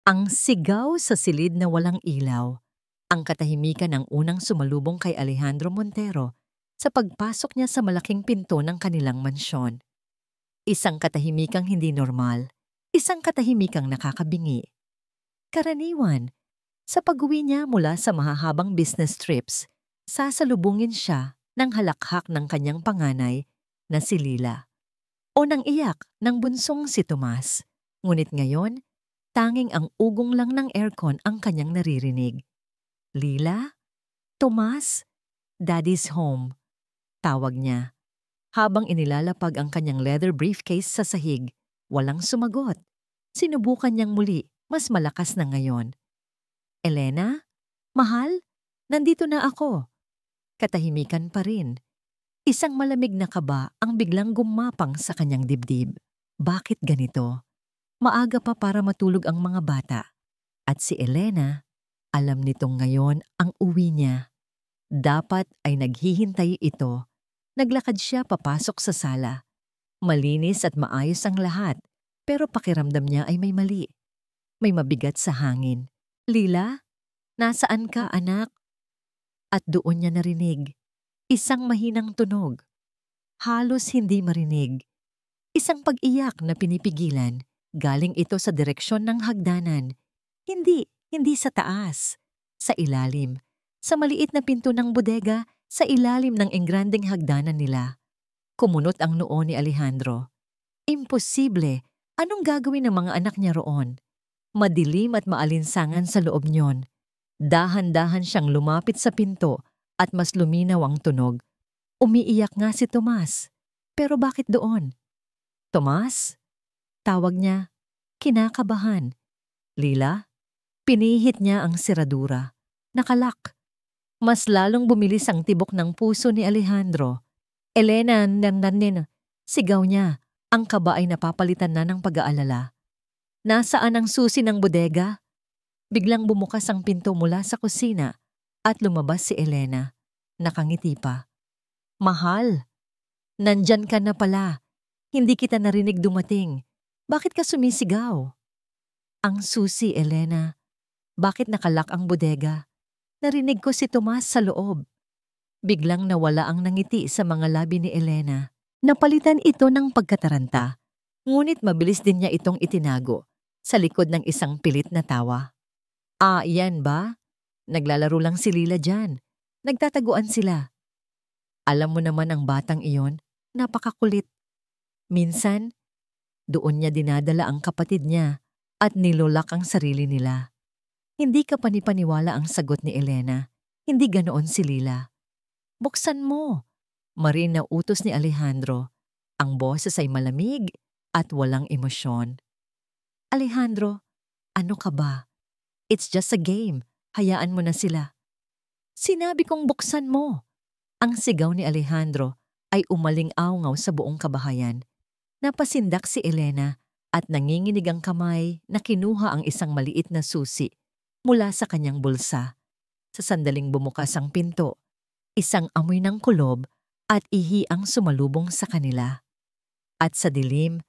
Ang sigaw sa silid na walang ilaw, ang katahimikan ng unang sumalubong kay Alejandro Montero sa pagpasok niya sa malaking pinto ng kanilang mansyon. Isang katahimikang hindi normal, isang katahimikang nakakabingi. Karaniwan, sa pag-uwi niya mula sa mahahabang business trips, sasalubungin siya ng halakhak ng kanyang panganay na si Lila o ng iyak ng bunsong si Tomas. Ngunit ngayon, tanging ang ugong lang ng aircon ang kanyang naririnig. Lila? Tomas? Daddy's home. Tawag niya. Habang inilalapag ang kanyang leather briefcase sa sahig, walang sumagot. Sinubukan niyang muli, mas malakas na ngayon. Elena? Mahal? Nandito na ako. Katahimikan pa rin. Isang malamig na kaba ang biglang gumapang sa kanyang dibdib. Bakit ganito? Maaga pa para matulog ang mga bata. At si Elena, alam nitong ngayon ang uwi niya. Dapat ay naghihintay ito. Naglakad siya papasok sa sala. Malinis at maayos ang lahat, pero pakiramdam niya ay may mali. May mabigat sa hangin. Lila, nasaan ka anak? At doon niya narinig. Isang mahinang tunog. Halos hindi marinig. Isang pag-iyak na pinipigilan. Galing ito sa direksyon ng hagdanan. Hindi sa taas. Sa ilalim. Sa maliit na pinto ng bodega, sa ilalim ng engrandeng hagdanan nila. Kumunot ang noo ni Alejandro. Imposible. Anong gagawin ng mga anak niya roon? Madilim at maalinsangan sa loob niyon. Dahan-dahan siyang lumapit sa pinto at mas luminaw ang tunog. Umiiyak nga si Tomas. Pero bakit doon? Tomas? Tawag niya. Kinakabahan. Lila? Pinihit niya ang seradura. Nakalak. Mas lalong bumilis ang tibok ng puso ni Alejandro. Elena, sigaw niya. Ang kaba ay napapalitan na ng pag-aalala. Nasaan ang susi ng bodega? Biglang bumukas ang pinto mula sa kusina at lumabas si Elena. Nakangiti pa. Mahal, nandyan ka na pala. Hindi kita narinig dumating. Bakit ka sumisigaw? Ang susi, Elena. Bakit nakalak ang bodega? Narinig ko si Tomas sa loob. Biglang nawala ang nangiti sa mga labi ni Elena. Napalitan ito ng pagkataranta. Ngunit mabilis din niya itong itinago sa likod ng isang pilit na tawa. Ah, yan ba? Naglalaro lang si Lila dyan. Nagtataguan sila. Alam mo naman ang batang iyon, napakakulit. Minsan, doon niya dinadala ang kapatid niya at nilolak ang sarili nila. Hindi ka panipaniwala ang sagot ni Elena. Hindi ganoon si Lila. Buksan mo. Marin na utos ni Alejandro. Ang boses ay malamig at walang emosyon. Alejandro, ano ka ba? It's just a game. Hayaan mo na sila. Sinabi kong buksan mo. Ang sigaw ni Alejandro ay umaling-awngaw sa buong kabahayan. Napasindak si Elena at nanginginig ang kamay na kinuha ang isang maliit na susi mula sa kanyang bulsa. Sa sandaling bumukas ang pinto, isang amoy ng kulob at ihi ang sumalubong sa kanila. At sa dilim,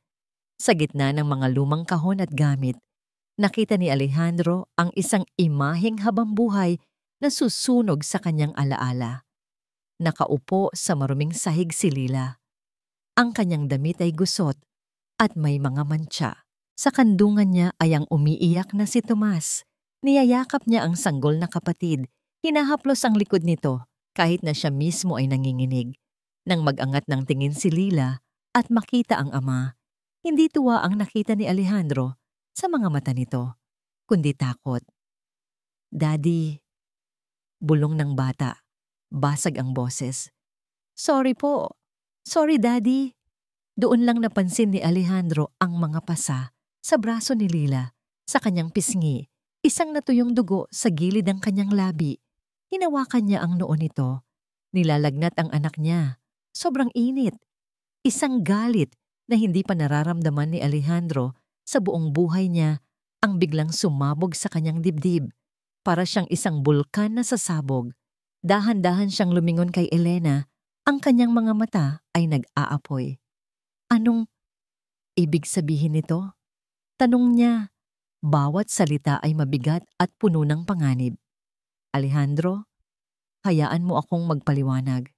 sa gitna ng mga lumang kahon at gamit, nakita ni Alejandro ang isang imaheng habambuhay na susunog sa kanyang alaala. Nakaupo sa maruming sahig si Lila. Ang kanyang damit ay gusot at may mga mantsa. Sa kandungan niya ay ang umiiyak na si Tomas. Niyayakap niya ang sanggol na kapatid. Hinahaplos ang likod nito kahit na siya mismo ay nanginginig. Nang mag-angat ng tingin si Lila at makita ang ama, hindi tuwa ang nakita ni Alejandro sa mga mata nito, kundi takot. Daddy, bulong ng bata. Basag ang boses. Sorry po. Sorry, Daddy. Doon lang napansin ni Alejandro ang mga pasa sa braso ni Lila, sa kanyang pisngi, isang natuyong dugo sa gilid ng kanyang labi. Hinawakan niya ang noo nito. Nilalagnat ang anak niya. Sobrang init. Isang galit na hindi pa nararamdaman ni Alejandro sa buong buhay niya ang biglang sumabog sa kanyang dibdib. Para siyang isang bulkan na sasabog. Dahan-dahan siyang lumingon kay Elena. Ang kanyang mga mata ay nag-aapoy. Anong ibig sabihin nito? Tanong niya. Bawat salita ay mabigat at puno ng panganib. Alejandro, hayaan mo akong magpaliwanag.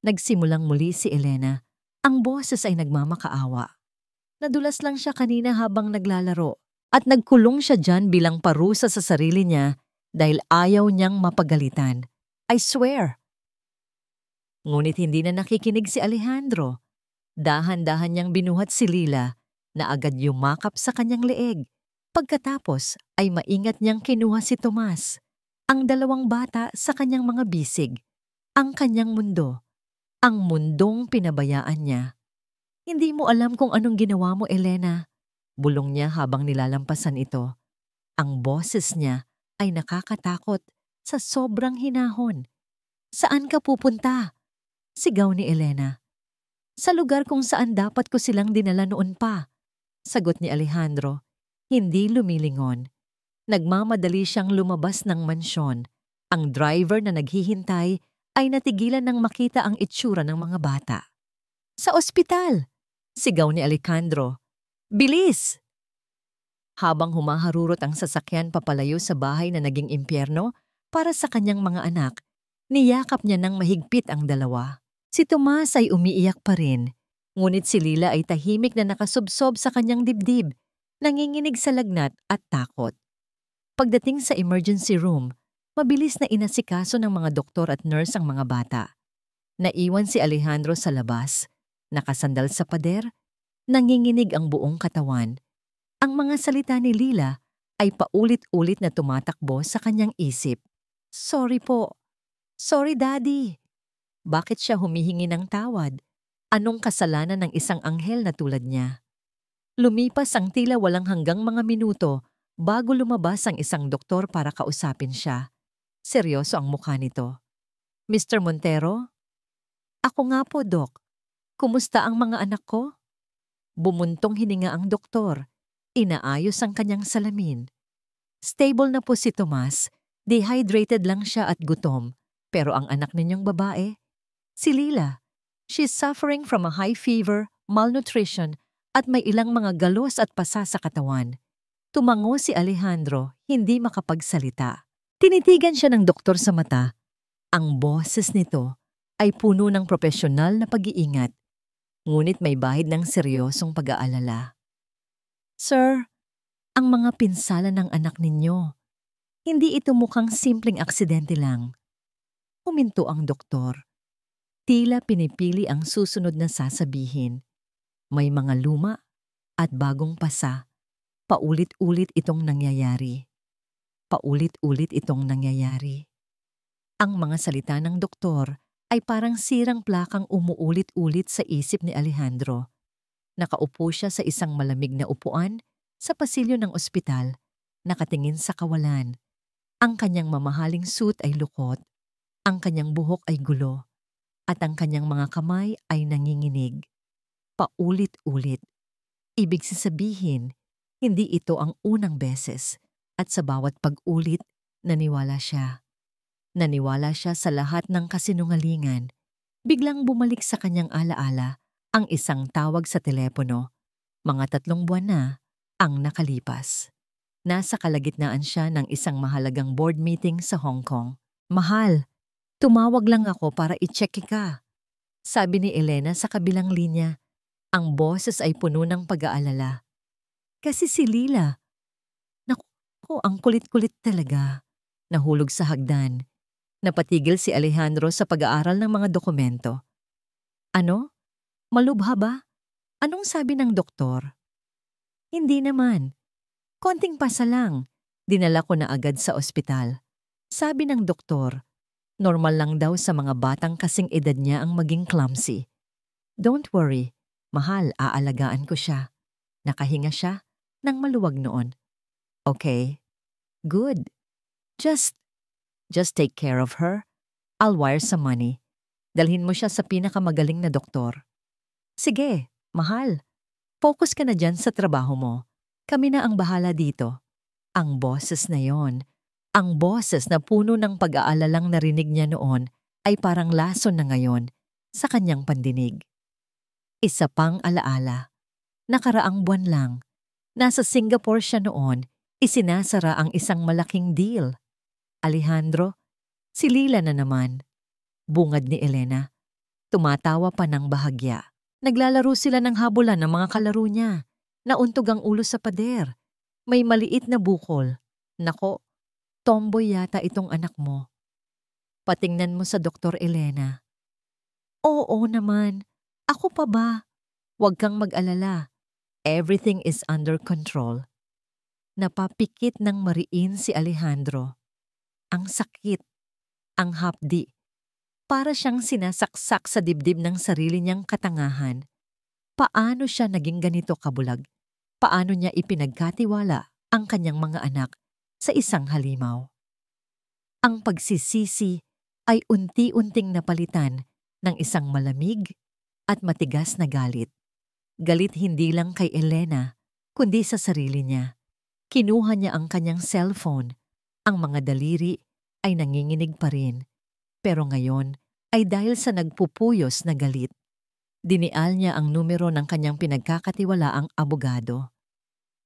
Nagsimulang muli si Elena. Ang boses ay nagmamakaawa. Nadulas lang siya kanina habang naglalaro at nagkulong siya dyan bilang parusa sa sarili niya dahil ayaw niyang mapagalitan. I swear! Ngunit hindi na nakikinig si Alejandro. Dahan-dahan niyang binuhat si Lila na agad yumakap sa kanyang leeg. Pagkatapos ay maingat niyang kinuha si Tomas, ang dalawang bata sa kanyang mga bisig, ang kanyang mundo, ang mundong pinabayaan niya. Hindi mo alam kung anong ginawa mo, Elena. Bulong niya habang nilalampasan ito. Ang boses niya ay nakakatakot sa sobrang hinahon. Saan ka pupunta? Sigaw ni Elena. Sa lugar kung saan dapat ko silang dinala noon pa. Sagot ni Alejandro, hindi lumilingon. Nagmamadali siyang lumabas ng mansyon. Ang driver na naghihintay ay natigilan nang makita ang itsura ng mga bata. Sa ospital! Sigaw ni Alejandro. Bilis! Habang humaharurot ang sasakyan papalayo sa bahay na naging impyerno para sa kanyang mga anak, niyakap niya ng mahigpit ang dalawa. Si Tomas ay umiiyak pa rin, ngunit si Lila ay tahimik na nakasubsob sa kanyang dibdib, nanginginig sa lagnat at takot. Pagdating sa emergency room, mabilis na inasikaso ng mga doktor at nurse ang mga bata. Naiwan si Alejandro sa labas, nakasandal sa pader, nanginginig ang buong katawan. Ang mga salita ni Lila ay paulit-ulit na tumatakbo sa kanyang isip. Sorry po. Sorry, Daddy. Bakit siya humihingi ng tawad? Anong kasalanan ng isang anghel na tulad niya? Lumipas ang tila walang hanggang mga minuto bago lumabas ang isang doktor para kausapin siya. Seryoso ang mukha nito. Mr. Montero? Ako nga po, Dok. Kumusta ang mga anak ko? Bumuntong hininga ang doktor. Inaayos ang kanyang salamin. Stable na po si Tomas. Dehydrated lang siya at gutom. Pero ang anak ninyong babae, si Lila, she's suffering from a high fever, malnutrition, at may ilang mga galos at pasa sa katawan. Tumango si Alejandro, hindi makapagsalita. Tinitigan siya ng doktor sa mata. Ang boses nito ay puno ng propesyonal na pag-iingat, ngunit may bahid ng seryosong pag-aalala. Sir, ang mga pinsala ng anak ninyo, hindi ito mukhang simpleng aksidente lang. Huminto ang doktor. Tila pinipili ang susunod na sasabihin. May mga luma at bagong pasa. Paulit-ulit itong nangyayari. Paulit-ulit itong nangyayari. Ang mga salita ng doktor ay parang sirang plakang umuulit-ulit sa isip ni Alejandro. Nakaupo siya sa isang malamig na upuan sa pasilyo ng ospital, nakatingin sa kawalan. Ang kanyang mamahaling suit ay lukot, ang kanyang buhok ay gulo, at ang kanyang mga kamay ay nanginginig. Paulit-ulit. Ibig sasabihin, hindi ito ang unang beses at sa bawat pag-ulit, naniwala siya. Naniwala siya sa lahat ng kasinungalingan. Biglang bumalik sa kanyang alaala ang isang tawag sa telepono. Mga 3 buwan na ang nakalipas. Nasa kalagitnaan siya ng isang mahalagang board meeting sa Hong Kong. Mahal, tumawag lang ako para i-check ka. Sabi ni Elena sa kabilang linya. Ang boses ay puno ng pag-aalala. Kasi si Lila. Naku, ang kulit-kulit talaga. Nahulog sa hagdan. Napatigil si Alejandro sa pag-aaral ng mga dokumento. Ano? Malubha ba? Anong sabi ng doktor? Hindi naman. Konting pasa lang. Dinala ko na agad sa ospital. Sabi ng doktor, normal lang daw sa mga batang kasing edad niya ang maging clumsy. Don't worry, mahal, aalagaan ko siya. Nakahinga siya nang maluwag noon. Okay, good. Just take care of her. I'll wire some money. Dalhin mo siya sa pinakamagaling na doktor. Sige, mahal. Focus ka na dyan sa trabaho mo. Kami na ang bahala dito. Ang boses na yon. Ang boses na puno ng pag-aalalang narinig niya noon ay parang lason na ngayon sa kanyang pandinig. Isa pang alaala. Nakaraang buwan lang. Nasa Singapore siya noon, Isinasara ang isang malaking deal. Alejandro, si Lila na naman. Bungad ni Elena. Tumatawa pa ng bahagya. Naglalaro sila ng habulan ng mga kalaro niya. Nauntog ang ulo sa pader. May maliit na bukol. Nako, tomboy yata itong anak mo. Patingnan mo sa Dr. Elena. Oo naman. Ako pa ba? Huwag kang mag-alala. Everything is under control. Napapikit ng mariin si Alejandro. Ang sakit. Ang hapdi. Para siyang sinasaksak sa dibdib ng sarili niyang katangahan. Paano siya naging ganito kabulag? Paano niya ipinagkatiwala ang kanyang mga anak sa isang halimaw? Ang pagsisisi ay unti-unting napalitan ng isang malamig at matigas na galit. Galit hindi lang kay Elena, kundi sa sarili niya. Kinuha niya ang kanyang cellphone. Ang mga daliri ay nanginginig pa rin. Pero ngayon ay dahil sa nagpupuyos na galit. Dinial niya ang numero ng kanyang pinagkakatiwalaang abogado.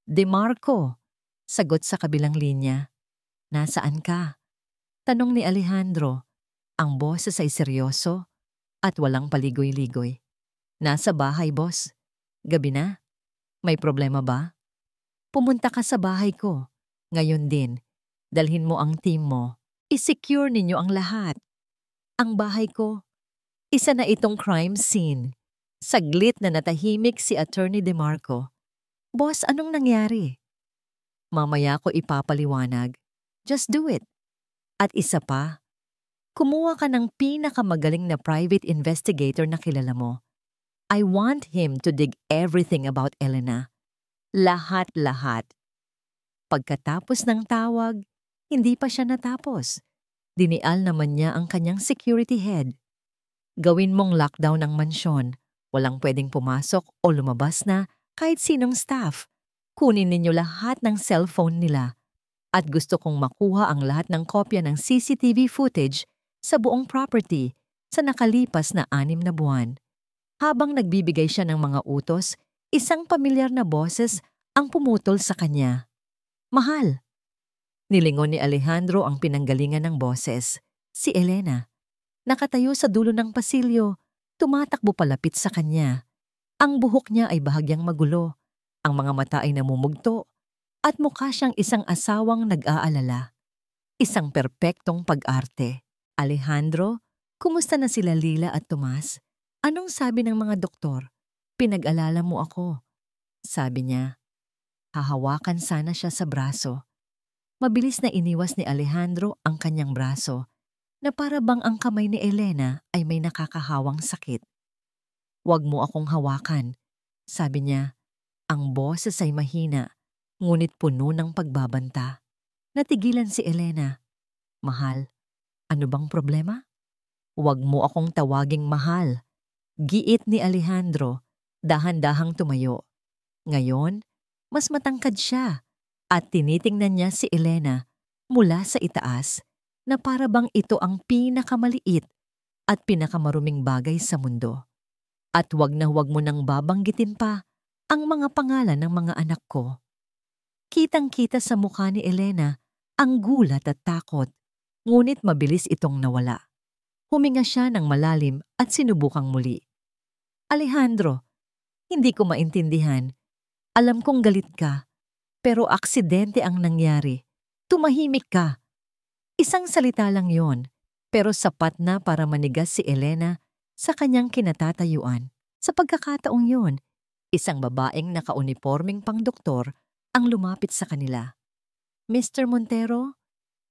DeMarco, sagot sa kabilang linya. Nasaan ka? Tanong ni Alejandro. Ang boses ay seryoso at walang paligoy-ligoy. Nasa bahay, boss. Gabi na. May problema ba? Pumunta ka sa bahay ko. Ngayon din, dalhin mo ang team mo. I-secure ninyo ang lahat. Ang bahay ko, isa na itong crime scene. Saglit na natahimik si Attorney DeMarco. Boss, anong nangyari? Mamaya ko ipapaliwanag. Just do it. At isa pa, kumuha ka ng pinakamagaling na private investigator na kilala mo. I want him to dig everything about Elena. Lahat-lahat. Pagkatapos ng tawag, hindi pa siya natapos. Dinial naman niya ang kanyang security head. Gawin mong lockdown ng mansyon. Walang pwedeng pumasok o lumabas na kahit sinong staff. Kunin ninyo lahat ng cellphone nila. At gusto kong makuha ang lahat ng kopya ng CCTV footage sa buong property sa nakalipas na 6 na buwan. Habang nagbibigay siya ng mga utos, isang pamilyar na boses ang pumutol sa kanya. Mahal! Nilingon ni Alejandro ang pinanggalingan ng boses. Si Elena. Nakatayo sa dulo ng pasilyo, tumatakbo palapit sa kanya. Ang buhok niya ay bahagyang magulo. Ang mga mata ay namumugto. At mukha siyang isang asawang nag-aalala. Isang perpektong pag-arte. Alejandro, kumusta na sila Lila at Tomas? Anong sabi ng mga doktor? Pinag-alala mo ako. Sabi niya. Hahawakan sana siya sa braso. Mabilis na iniwas ni Alejandro ang kanyang braso na para bang ang kamay ni Elena ay may nakakahawang sakit. Huwag mo akong hawakan, sabi niya. Ang boses ay mahina, ngunit puno ng pagbabanta. Natigilan si Elena. Mahal, ano bang problema? Huwag mo akong tawaging mahal. Giit ni Alejandro, dahan-dahang tumayo. Ngayon, mas matangkad siya. At tinitingnan niya si Elena mula sa itaas na para bang ito ang pinakamaliit at pinakamaruming bagay sa mundo. At huwag na huwag mo nang babanggitin pa ang mga pangalan ng mga anak ko. Kitang-kita sa mukha ni Elena ang gulat at takot, ngunit mabilis itong nawala. Huminga siya ng malalim at sinubukang muli. Alejandro, hindi ko maintindihan. Alam kong galit ka. Pero aksidente ang nangyari. Tumahimik ka. Isang salita lang yon, pero sapat na para manigas si Elena sa kanyang kinatatayuan. Sa pagkakataong yon, isang babaeng nakauniporming pangdoktor ang lumapit sa kanila. Mr. Montero,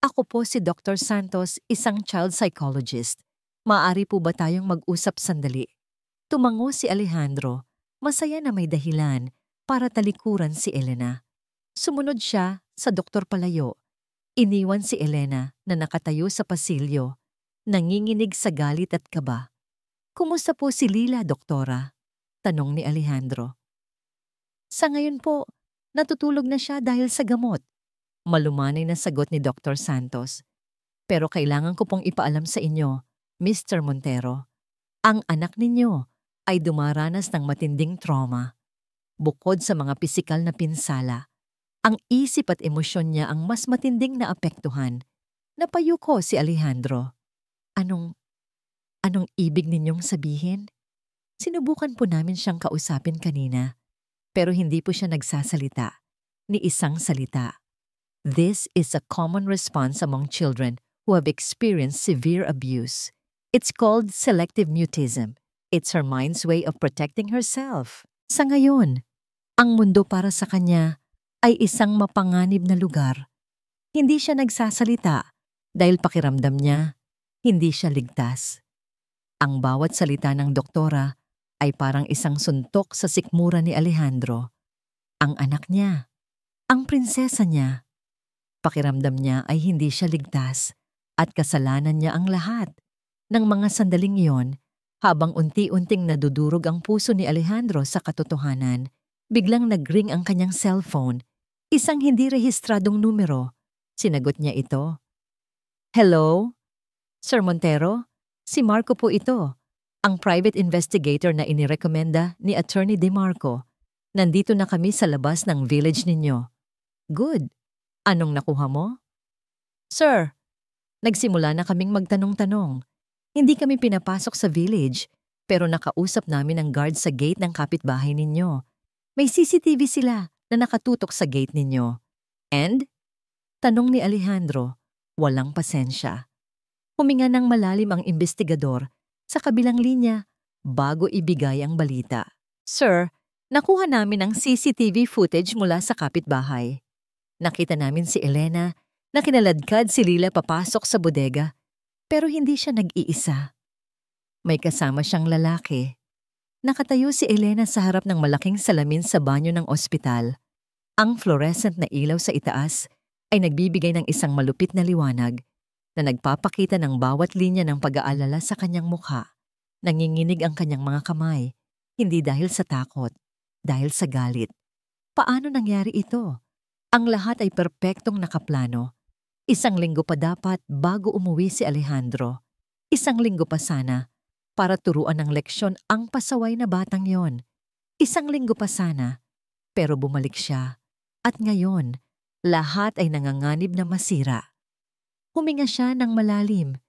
ako po si Dr. Santos, isang child psychologist. Maaari po ba tayong mag-usap sandali? Tumango si Alejandro, masaya na may dahilan para talikuran si Elena. Sumunod siya sa Doktor Palayo. Iniwan si Elena na nakatayo sa pasilyo, nanginginig sa galit at kaba. Kumusta po si Lila, Doktora? Tanong ni Alejandro. Sa ngayon po, natutulog na siya dahil sa gamot. Malumanay na sagot ni Dr. Santos. Pero kailangan ko pong ipaalam sa inyo, Mr. Montero, ang anak ninyo ay dumaranas ng matinding trauma. Bukod sa mga pisikal na pinsala, Ang isip at emosyon niya ang mas matinding naapektuhan. Napayuko si Alejandro. Anong ibig ninyong sabihin? Sinubukan po namin siyang kausapin kanina, pero hindi po siya nagsasalita, ni isang salita. This is a common response among children who have experienced severe abuse. It's called selective mutism. It's her mind's way of protecting herself. Sa ngayon, ang mundo para sa kanya ay isang mapanganib na lugar. Hindi siya nagsasalita dahil pakiramdam niya hindi siya ligtas. Ang bawat salita ng doktora ay parang isang suntok sa sikmura ni Alejandro. Ang anak niya, ang prinsesa niya. Pakiramdam niya ay hindi siya ligtas at kasalanan niya ang lahat. Ng mga sandaling iyon, habang unti-unting nadudurog ang puso ni Alejandro sa katotohanan, biglang nag-ring ang kanyang cellphone. Isang hindi rehistradong numero. Sinagot niya ito. Hello? Sir Montero? Si Marco po ito. Ang private investigator na inirekomenda ni Attorney De Marco. Nandito na kami sa labas ng village ninyo. Good. Anong nakuha mo? Sir, nagsimula na kaming magtanong-tanong. Hindi kami pinapasok sa village, pero nakausap namin ang guard sa gate ng kapitbahay ninyo. May CCTV sila na nakatutok sa gate ninyo. And? Tanong ni Alejandro, walang pasensya. Huminga ng malalim ang investigador sa kabilang linya bago ibigay ang balita. Sir, nakuha namin ang CCTV footage mula sa kapitbahay. Nakita namin si Elena na kinaladkad si Lila papasok sa bodega, pero hindi siya nag-iisa. May kasama siyang lalaki. Nakatayo si Elena sa harap ng malaking salamin sa banyo ng ospital. Ang fluorescent na ilaw sa itaas ay nagbibigay ng isang malupit na liwanag na nagpapakita ng bawat linya ng pag-aalala sa kanyang mukha. Nanginginig ang kanyang mga kamay, hindi dahil sa takot, dahil sa galit. Paano nangyari ito? Ang lahat ay perpektong nakaplano. Isang linggo pa dapat bago umuwi si Alejandro. Isang linggo pa sana para turuan ng leksyon ang pasaway na batang yon. Isang linggo pa sana, pero bumalik siya. At ngayon, lahat ay nanganganib na masira. Huminga siya ng malalim,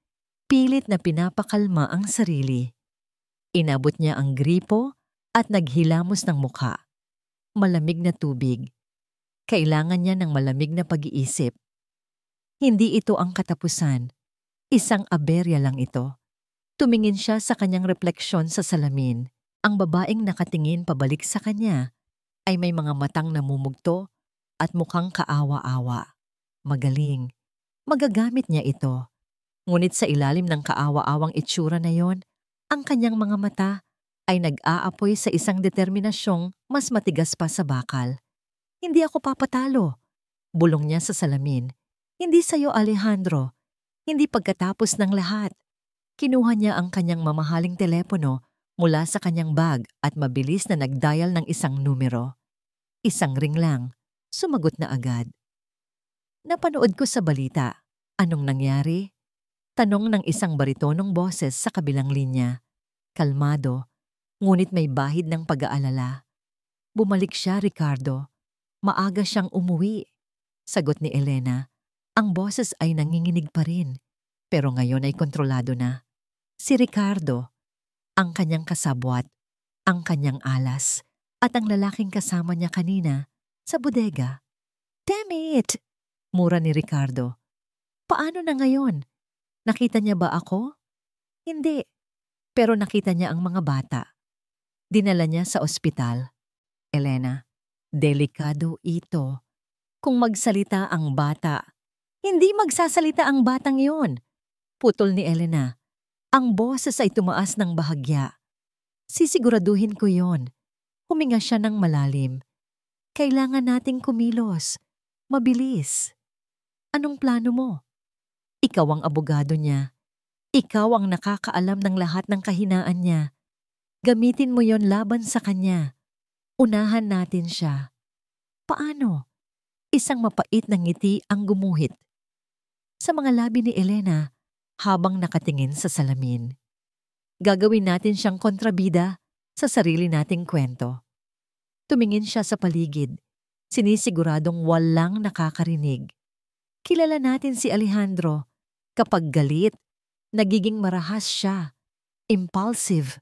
pilit na pinapakalma ang sarili. Inabot niya ang gripo at naghilamos ng mukha. Malamig na tubig. Kailangan niya ng malamig na pag-iisip. Hindi ito ang katapusan. Isang aberya lang ito. Tumingin siya sa kanyang refleksyon sa salamin. Ang babaeng nakatingin pabalik sa kanya ay may mga matang namumugto at mukhang kaawa-awa. Magaling. Magagamit niya ito. Ngunit sa ilalim ng kaawa-awang itsura na yon, ang kanyang mga mata ay nag-aapoy sa isang determinasyong mas matigas pa sa bakal. Hindi ako papatalo. Bulong niya sa salamin. Hindi sa'yo, Alejandro. Hindi pagkatapos ng lahat. Kinuha niya ang kanyang mamahaling telepono mula sa kanyang bag at mabilis na nag-dial ng isang numero. Isang ring lang. Sumagot na agad. Napanood ko sa balita. Anong nangyari? Tanong ng isang baritonong boses sa kabilang linya. Kalmado, ngunit may bahid ng pag-aalala. Bumalik siya, Ricardo. Maaga siyang umuwi. Sagot ni Elena. Ang boses ay nanginginig pa rin, pero ngayon ay kontrolado na. Si Ricardo, ang kanyang kasabwat, ang kanyang alas, at ang lalaking kasama niya kanina sa bodega. Damn it! Mura ni Ricardo. Paano na ngayon? Nakita niya ba ako? Hindi. Pero nakita niya ang mga bata. Dinala niya sa ospital. Elena, delikado ito. Kung magsalita ang bata, hindi magsasalita ang batang yon. Putol ni Elena. Ang boses ay tumaas ng bahagya. Sisiguraduhin ko yon. Huminga siya ng malalim. Kailangan nating kumilos. Mabilis. Anong plano mo? Ikaw ang abogado niya. Ikaw ang nakakaalam ng lahat ng kahinaan niya. Gamitin mo yon laban sa kanya. Unahan natin siya. Paano? Isang mapait na ngiti ang gumuhit sa mga labi ni Elena habang nakatingin sa salamin. Gagawin natin siyang kontrabida sa sarili nating kwento. Tumingin siya sa paligid. Sinisiguradong walang nakakarinig. Kilala natin si Alejandro. Kapag galit, nagiging marahas siya. Impulsive.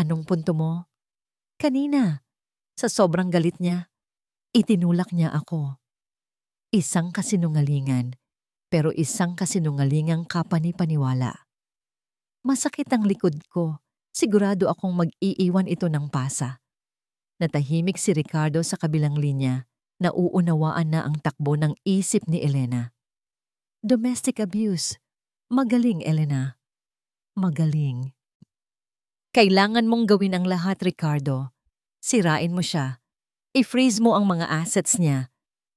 Anong punto mo? Kanina, sa sobrang galit niya, itinulak niya ako. Isang kasinungalingan, pero isang kasinungalingang kapani-paniwala. Masakit ang likod ko. Sigurado akong mag-iiwan ito ng pasa. Natahimik si Ricardo sa kabilang linya. Nauunawaan na ang takbo ng isip ni Elena. Domestic abuse. Magaling, Elena. Magaling. Kailangan mong gawin ang lahat, Ricardo. Sirain mo siya. I-freeze mo ang mga assets niya.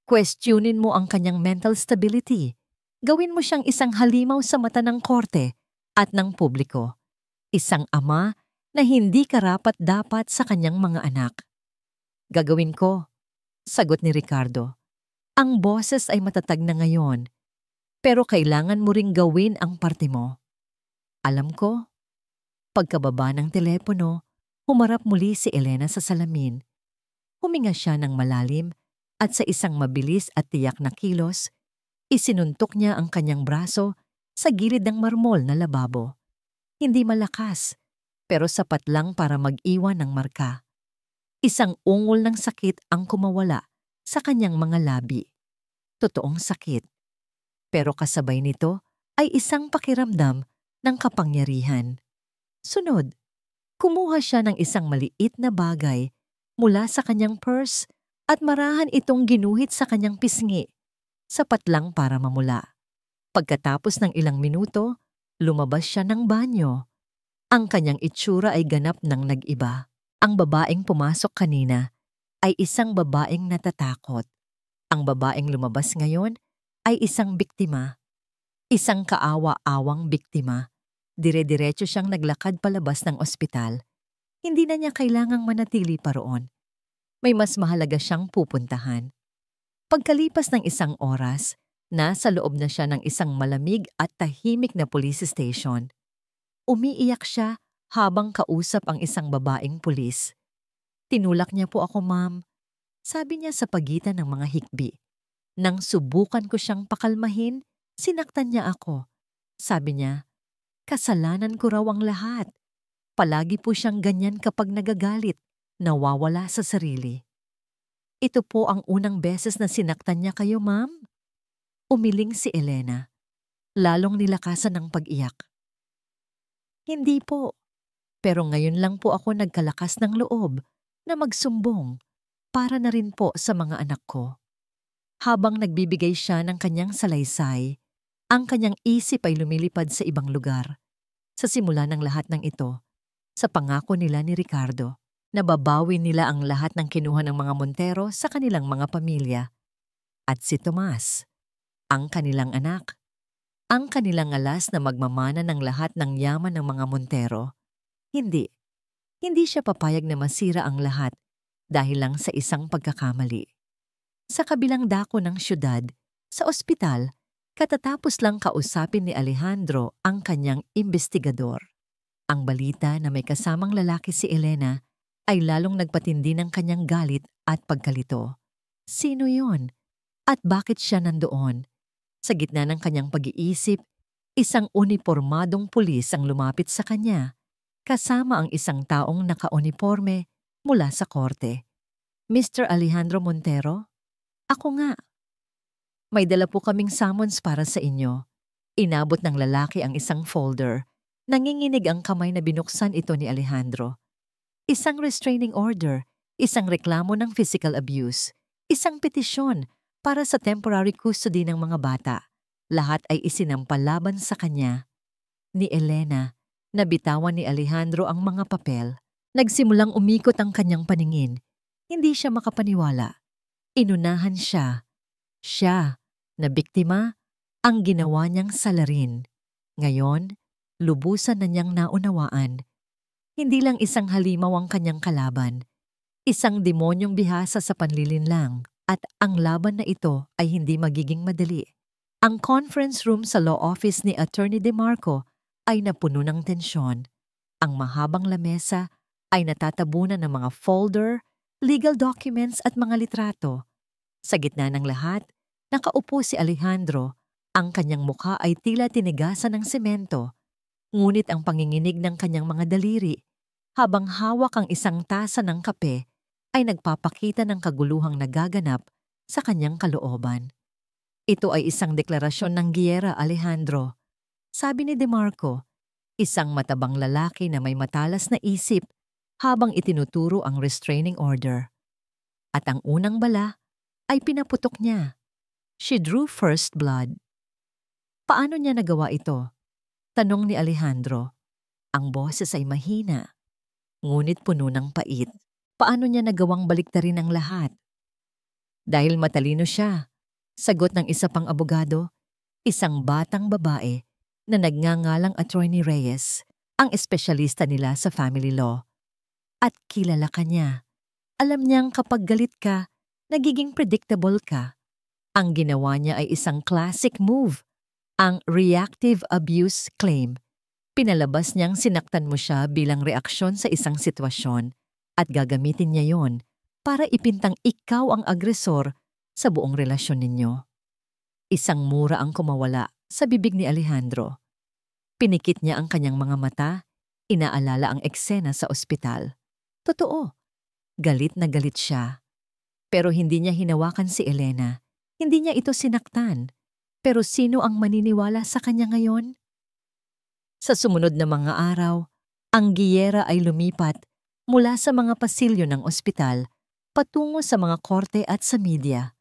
Questionin mo ang kanyang mental stability. Gawin mo siyang isang halimaw sa mata ng korte at ng publiko. Isang ama na hindi karapat-dapat sa kanyang mga anak. Gagawin ko, sagot ni Ricardo. Ang boses ay matatag na ngayon, pero kailangan mo ring gawin ang parte mo. Alam ko, pagkababa ng telepono, humarap muli si Elena sa salamin. Huminga siya ng malalim at sa isang mabilis at tiyak na kilos, isinuntok niya ang kanyang braso sa gilid ng marmol na lababo. Hindi malakas, pero sapat lang para mag-iwan ng marka. Isang ungol ng sakit ang kumawala sa kanyang mga labi. Totoong sakit. Pero kasabay nito ay isang pakiramdam ng kapangyarihan. Sunod, kumuha siya ng isang maliit na bagay mula sa kanyang purse at marahan itong ginuhit sa kanyang pisngi. Sapat lang para mamula. Pagkatapos ng ilang minuto, lumabas siya ng banyo. Ang kanyang itsura ay ganap ng nag-iba. Ang babaeng pumasok kanina ay isang babaeng natatakot. Ang babaeng lumabas ngayon ay isang biktima. Isang kaawa-awang biktima. Dire-diretso siyang naglakad palabas ng ospital. Hindi na niya kailangang manatili pa roon. May mas mahalaga siyang pupuntahan. Pagkalipas ng isang oras, nasa loob na siya ng isang malamig at tahimik na police station. Umiiyak siya habang kausap ang isang babaeng pulis. Tinulak niya po ako, ma'am. Sabi niya sa pagitan ng mga hikbi. Nang subukan ko siyang pakalmahin, sinaktan niya ako. Sabi niya, kasalanan ko raw ang lahat. Palagi po siyang ganyan kapag nagagalit, nawawala sa sarili. Ito po ang unang beses na sinaktan niya kayo, ma'am? Umiling si Elena. Lalong nilakasan ng pag-iyak. Hindi po. Pero ngayon lang po ako nagkalakas ng loob na magsumbong para na rin po sa mga anak ko. Habang nagbibigay siya ng kanyang salaysay, ang kanyang isip ay lumilipad sa ibang lugar. Sa simula ng lahat ng ito, sa pangako nila ni Ricardo, nababawi nila ang lahat ng kinuha ng mga Montero sa kanilang mga pamilya. At si Tomas, ang kanilang anak, ang kanilang alas na magmamana ng lahat ng yaman ng mga Montero. Hindi siya papayag na masira ang lahat dahil lang sa isang pagkakamali. Sa kabilang dako ng syudad, sa ospital, katatapos lang kausapin ni Alejandro ang kanyang investigador. Ang balita na may kasamang lalaki si Elena ay lalong nagpatindi ng kanyang galit at pagkalito. Sino yon? At bakit siya nandoon? Sa gitna ng kanyang pag-iisip, isang unipormadong pulis ang lumapit sa kanya, kasama ang isang taong naka-uniforme mula sa korte. Mr. Alejandro Montero? Ako nga. May dala po kaming summons para sa inyo. Inabot ng lalaki ang isang folder. Nanginginig ang kamay na binuksan ito ni Alejandro. Isang restraining order, isang reklamo ng physical abuse, isang petisyon para sa temporary custody ng mga bata. Lahat ay isinampalaban sa kanya. Ni Elena, nabitawan ni Alejandro ang mga papel. Nagsimulang umikot ang kanyang paningin. Hindi siya makapaniwala. Inunahan siya. Siya, na biktima, ang ginawa niyang salarin. Ngayon, lubusan na niyang naunawaan. Hindi lang isang halimaw ang kanyang kalaban. Isang demonyong bihasa sa panlilinlang. At ang laban na ito ay hindi magiging madali. Ang conference room sa law office ni Attorney DeMarco ay napuno ng tensyon. Ang mahabang lamesa ay natatabunan ng mga folder, legal documents at mga litrato. Sa gitna ng lahat, nakaupo si Alejandro. Ang kanyang mukha ay tila tinigasan ng semento, ngunit ang panginginig ng kanyang mga daliri habang hawak ang isang tasa ng kape ay nagpapakita ng kaguluhang nagaganap sa kanyang kalooban. Ito ay isang deklarasyon ng giyera, Alejandro. Sabi ni DeMarco, isang matabang lalaki na may matalas na isip habang itinuturo ang restraining order. At ang unang bala ay pinaputok niya. She drew first blood. Paano niya nagawa ito? Tanong ni Alejandro. Ang boses ay mahina, ngunit puno ng pait. Paano niya nagawang baliktarin ang lahat? Dahil matalino siya, sagot ng isa pang abogado, isang batang babae na nagngangalang Attorney Reyes, ang espesyalista nila sa family law. At kilala ka niya. Alam niyang kapag galit ka, nagiging predictable ka. Ang ginawa niya ay isang classic move, ang reactive abuse claim. Pinalabas niyang sinaktan mo siya bilang reaksyon sa isang sitwasyon at gagamitin niya yon para ipintang ikaw ang agresor sa buong relasyon ninyo. Isang mura ang kumawala sa bibig ni Alejandro. Pinikit niya ang kanyang mga mata, inaalala ang eksena sa ospital. Totoo, galit na galit siya. Pero hindi niya hinawakan si Elena. Hindi niya ito sinaktan. Pero sino ang maniniwala sa kanya ngayon? Sa sumunod na mga araw, ang giyera ay lumipat mula sa mga pasilyo ng ospital patungo sa mga korte at sa media.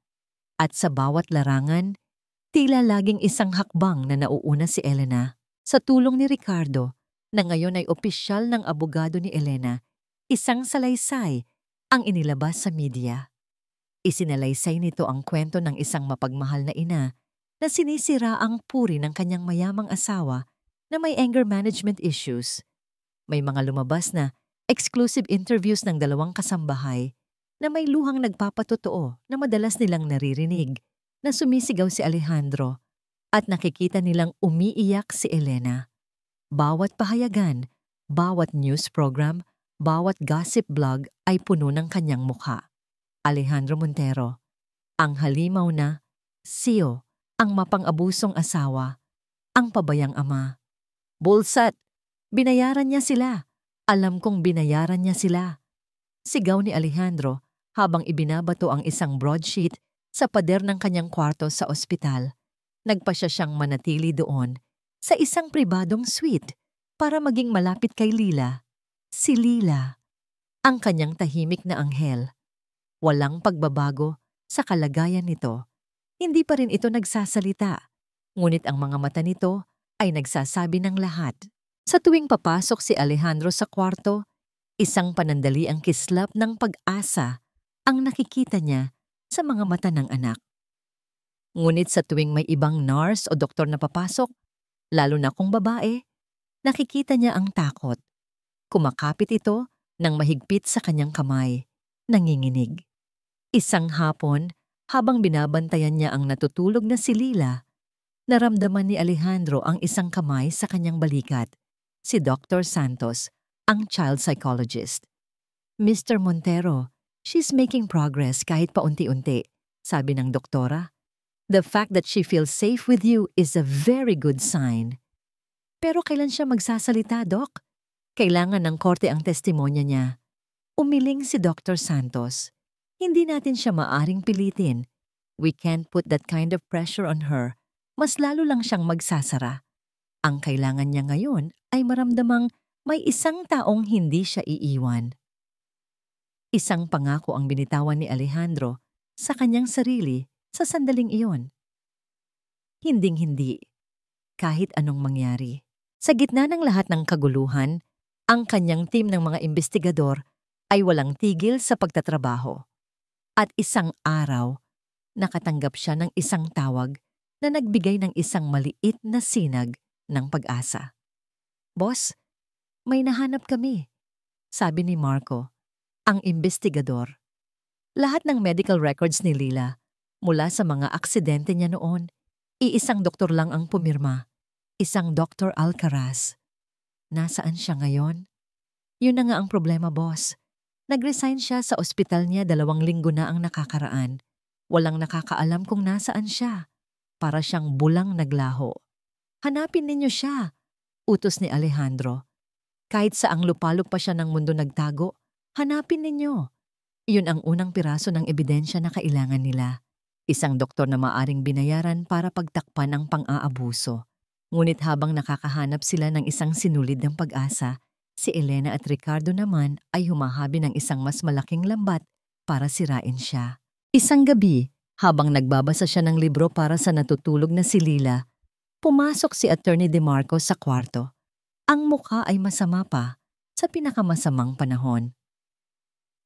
At sa bawat larangan, tila laging isang hakbang na nauuna si Elena. Sa tulong ni Ricardo, na ngayon ay opisyal ng abogado ni Elena, isang salaysay ang inilabas sa media. Isinalaysay nito ang kwento ng isang mapagmahal na ina na sinisira ang puri ng kanyang mayamang asawa na may anger management issues. May mga lumabas na exclusive interviews ng dalawang kasambahay na may luhang nagpapatotoo na madalas nilang naririnig na sumisigaw si Alejandro at nakikita nilang umiiyak si Elena. Bawat pahayagan, bawat news program, bawat gossip blog ay puno ng kanyang mukha. Alejandro Montero, ang halimaw na CEO, ang mapang-abusong asawa, ang pabayang ama. Bulsat! Binayaran niya sila. Alam kong binayaran niya sila. Sigaw ni Alejandro habang ibinabato ang isang broadsheet sa pader ng kanyang kwarto sa ospital. Nagpasya siyang manatili doon sa isang pribadong suite para maging malapit kay Lila. Si Lila, ang kanyang tahimik na anghel. Walang pagbabago sa kalagayan nito. Hindi pa rin ito nagsasalita, ngunit ang mga mata nito ay nagsasabi ng lahat. Sa tuwing papasok si Alejandro sa kwarto, isang panandali ang kislap ng pag-asa ang nakikita niya sa mga mata ng anak. Ngunit sa tuwing may ibang nurse o doktor na papasok, lalo na kung babae, nakikita niya ang takot. Kumakapit ito ng mahigpit sa kanyang kamay, nanginginig. Isang hapon, habang binabantayan niya ang natutulog na si Lila, naramdaman ni Alejandro ang isang kamay sa kanyang balikat, si Dr. Santos, ang child psychologist. Mr. Montero, she's making progress kahit paunti-unti, sabi ng doktora. The fact that she feels safe with you is a very good sign. Pero kailan siya magsasalita, Doc? Kailangan ng korte ang testimonya niya. Umiling si Dr. Santos. Hindi natin siya maaring pilitin. We can't put that kind of pressure on her. Mas lalo lang siyang magsasara. Ang kailangan niya ngayon ay maramdamang may isang taong hindi siya iiwan. Isang pangako ang binitawan ni Alejandro sa kanyang sarili sa sandaling iyon. Hinding-hindi, kahit anong mangyari. Sa gitna ng lahat ng kaguluhan, ang kanyang team ng mga investigador ay walang tigil sa pagtatrabaho. At isang araw, nakatanggap siya ng isang tawag na nagbigay ng isang maliit na sinag ng pag-asa. Boss, may nahanap kami, sabi ni Marco, ang investigador. Lahat ng medical records ni Lila, mula sa mga aksidente niya noon, iisang doktor lang ang pumirma, isang Dr. Alcaraz. Nasaan siya ngayon? Yun na nga ang problema, boss. Nag-resign siya sa ospital niya 2 linggo na ang nakakaraan. Walang nakakaalam kung nasaan siya. Para siyang bulang naglaho. Hanapin ninyo siya, utos ni Alejandro. Kahit saang lupalop pa siya ng mundo nagtago, hanapin ninyo. Iyon ang unang piraso ng ebidensya na kailangan nila. Isang doktor na maaring binayaran para pagtakpan ang pang-aabuso. Ngunit habang nakakahanap sila ng isang sinulid ng pag-asa, si Elena at Ricardo naman ay humahabi ng isang mas malaking lambat para sirain siya. Isang gabi, habang nagbabasa siya ng libro para sa natutulog na si Lila, pumasok si Attorney DeMarco sa kwarto. Ang mukha ay masama pa sa pinakamasamang panahon.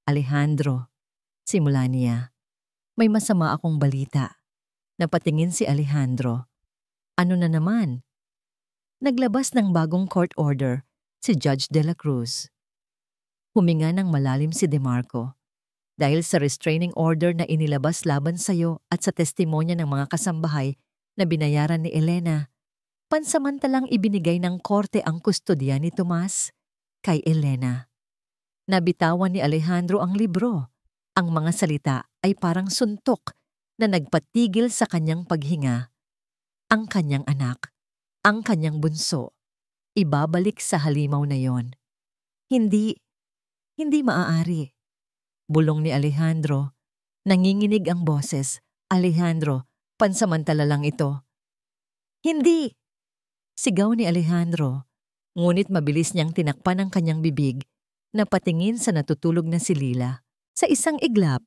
Alejandro, simula niya, may masama akong balita. Napatingin si Alejandro. Ano na naman? Naglabas ng bagong court order si Judge De La Cruz. Huminga ng malalim si DeMarco. Dahil sa restraining order na inilabas laban sa'yo at sa testimonya ng mga kasambahay na binayaran ni Elena, pansamantalang ibinigay ng korte ang kustodiya ni Tomas kay Elena. Nabitawan ni Alejandro ang libro. Ang mga salita ay parang suntok na nagpatigil sa kanyang paghinga. Ang kanyang anak, ang kanyang bunso, ibabalik sa halimaw na yon. Hindi maaari. Bulong ni Alejandro. Nanginginig ang boses. Alejandro, pansamantala lang ito. Hindi! Sigaw ni Alejandro. Ngunit mabilis niyang tinakpan ang kanyang bibig na patingin sa natutulog na si Lila. Sa isang iglap,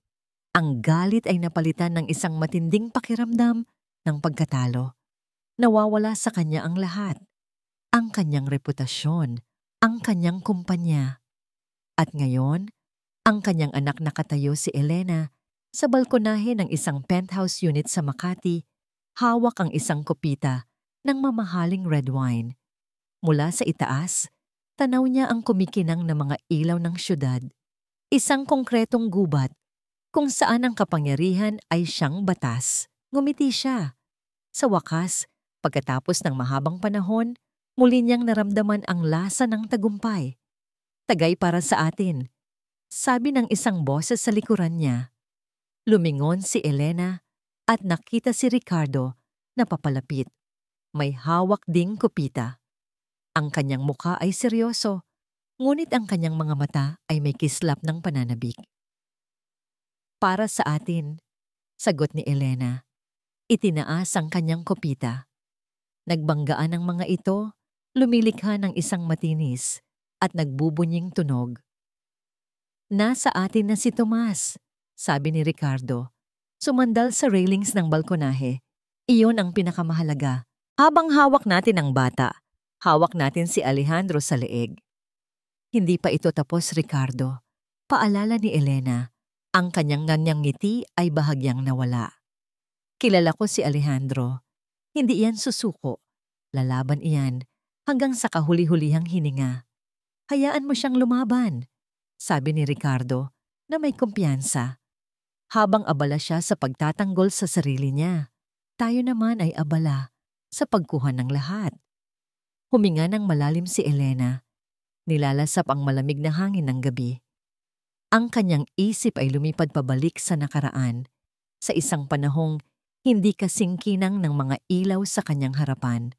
ang galit ay napalitan ng isang matinding pakiramdam ng pagkatalo. Nawawala sa kanya ang lahat. Ang kanyang reputasyon, ang kanyang kumpanya. At ngayon, ang kanyang anak nakatayo si Elena sa balkonahe ng isang penthouse unit sa Makati, hawak ang isang kopita ng mamahaling red wine. Mula sa itaas, tanaw niya ang kumikinang na mga ilaw ng syudad. Isang konkretong gubat kung saan ang kapangyarihan ay siyang batas. Ngumiti siya. Sa wakas, pagkatapos ng mahabang panahon, muli niyang naramdaman ang lasa ng tagumpay. Tagay para sa atin, sabi ng isang boses sa likuran niya. Lumingon si Elena at nakita si Ricardo na papalapit. May hawak ding kupita. Ang kanyang mukha ay seryoso, ngunit ang kanyang mga mata ay may kislap ng pananabik. Para sa atin, sagot ni Elena. Itinaas ang kanyang kopita. Nagbanggaan ang mga ito, lumilikha ng isang matinis at nagbubunying tunog. Nasa atin na si Tomas, sabi ni Ricardo. Sumandal sa railings ng balkonahe. Iyon ang pinakamahalaga. Habang hawak natin ang bata, hawak natin si Alejandro sa leeg. Hindi pa ito tapos, Ricardo. Paalala ni Elena, ang kanyang nganyang ngiti ay bahagyang nawala. Kilala ko si Alejandro. Hindi iyan susuko. Lalaban iyan hanggang sa kahuli-hulihang hininga. Hayaan mo siyang lumaban, sabi ni Ricardo na may kumpiyansa. Habang abala siya sa pagtatanggol sa sarili niya, tayo naman ay abala sa pagkuha ng lahat. Huminga ng malalim si Elena. Nilalasap ang malamig na hangin ng gabi. Ang kanyang isip ay lumipad pabalik sa nakaraan, sa isang panahong hindi kasingkinang ng mga ilaw sa kanyang harapan.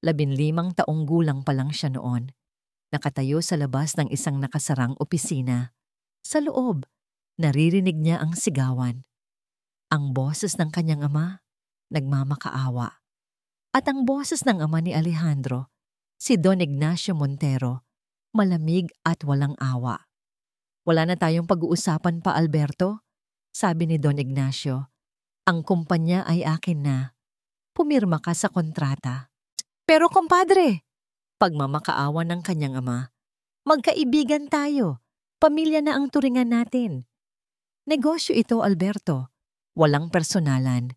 15 taong gulang pa lang siya noon. Nakatayo sa labas ng isang nakasarang opisina. Sa loob, naririnig niya ang sigawan. Ang boses ng kanyang ama, nagmamakaawa. At ang boses ng ama ni Alejandro, si Don Ignacio Montero, malamig at walang awa. Wala na tayong pag-uusapan pa, Alberto, sabi ni Don Ignacio. Ang kumpanya ay akin na. Pumirma ka sa kontrata. Pero kompadre, pagmamakaawa ng kanyang ama, magkaibigan tayo. Pamilya na ang turingan natin. Negosyo ito, Alberto. Walang personalan.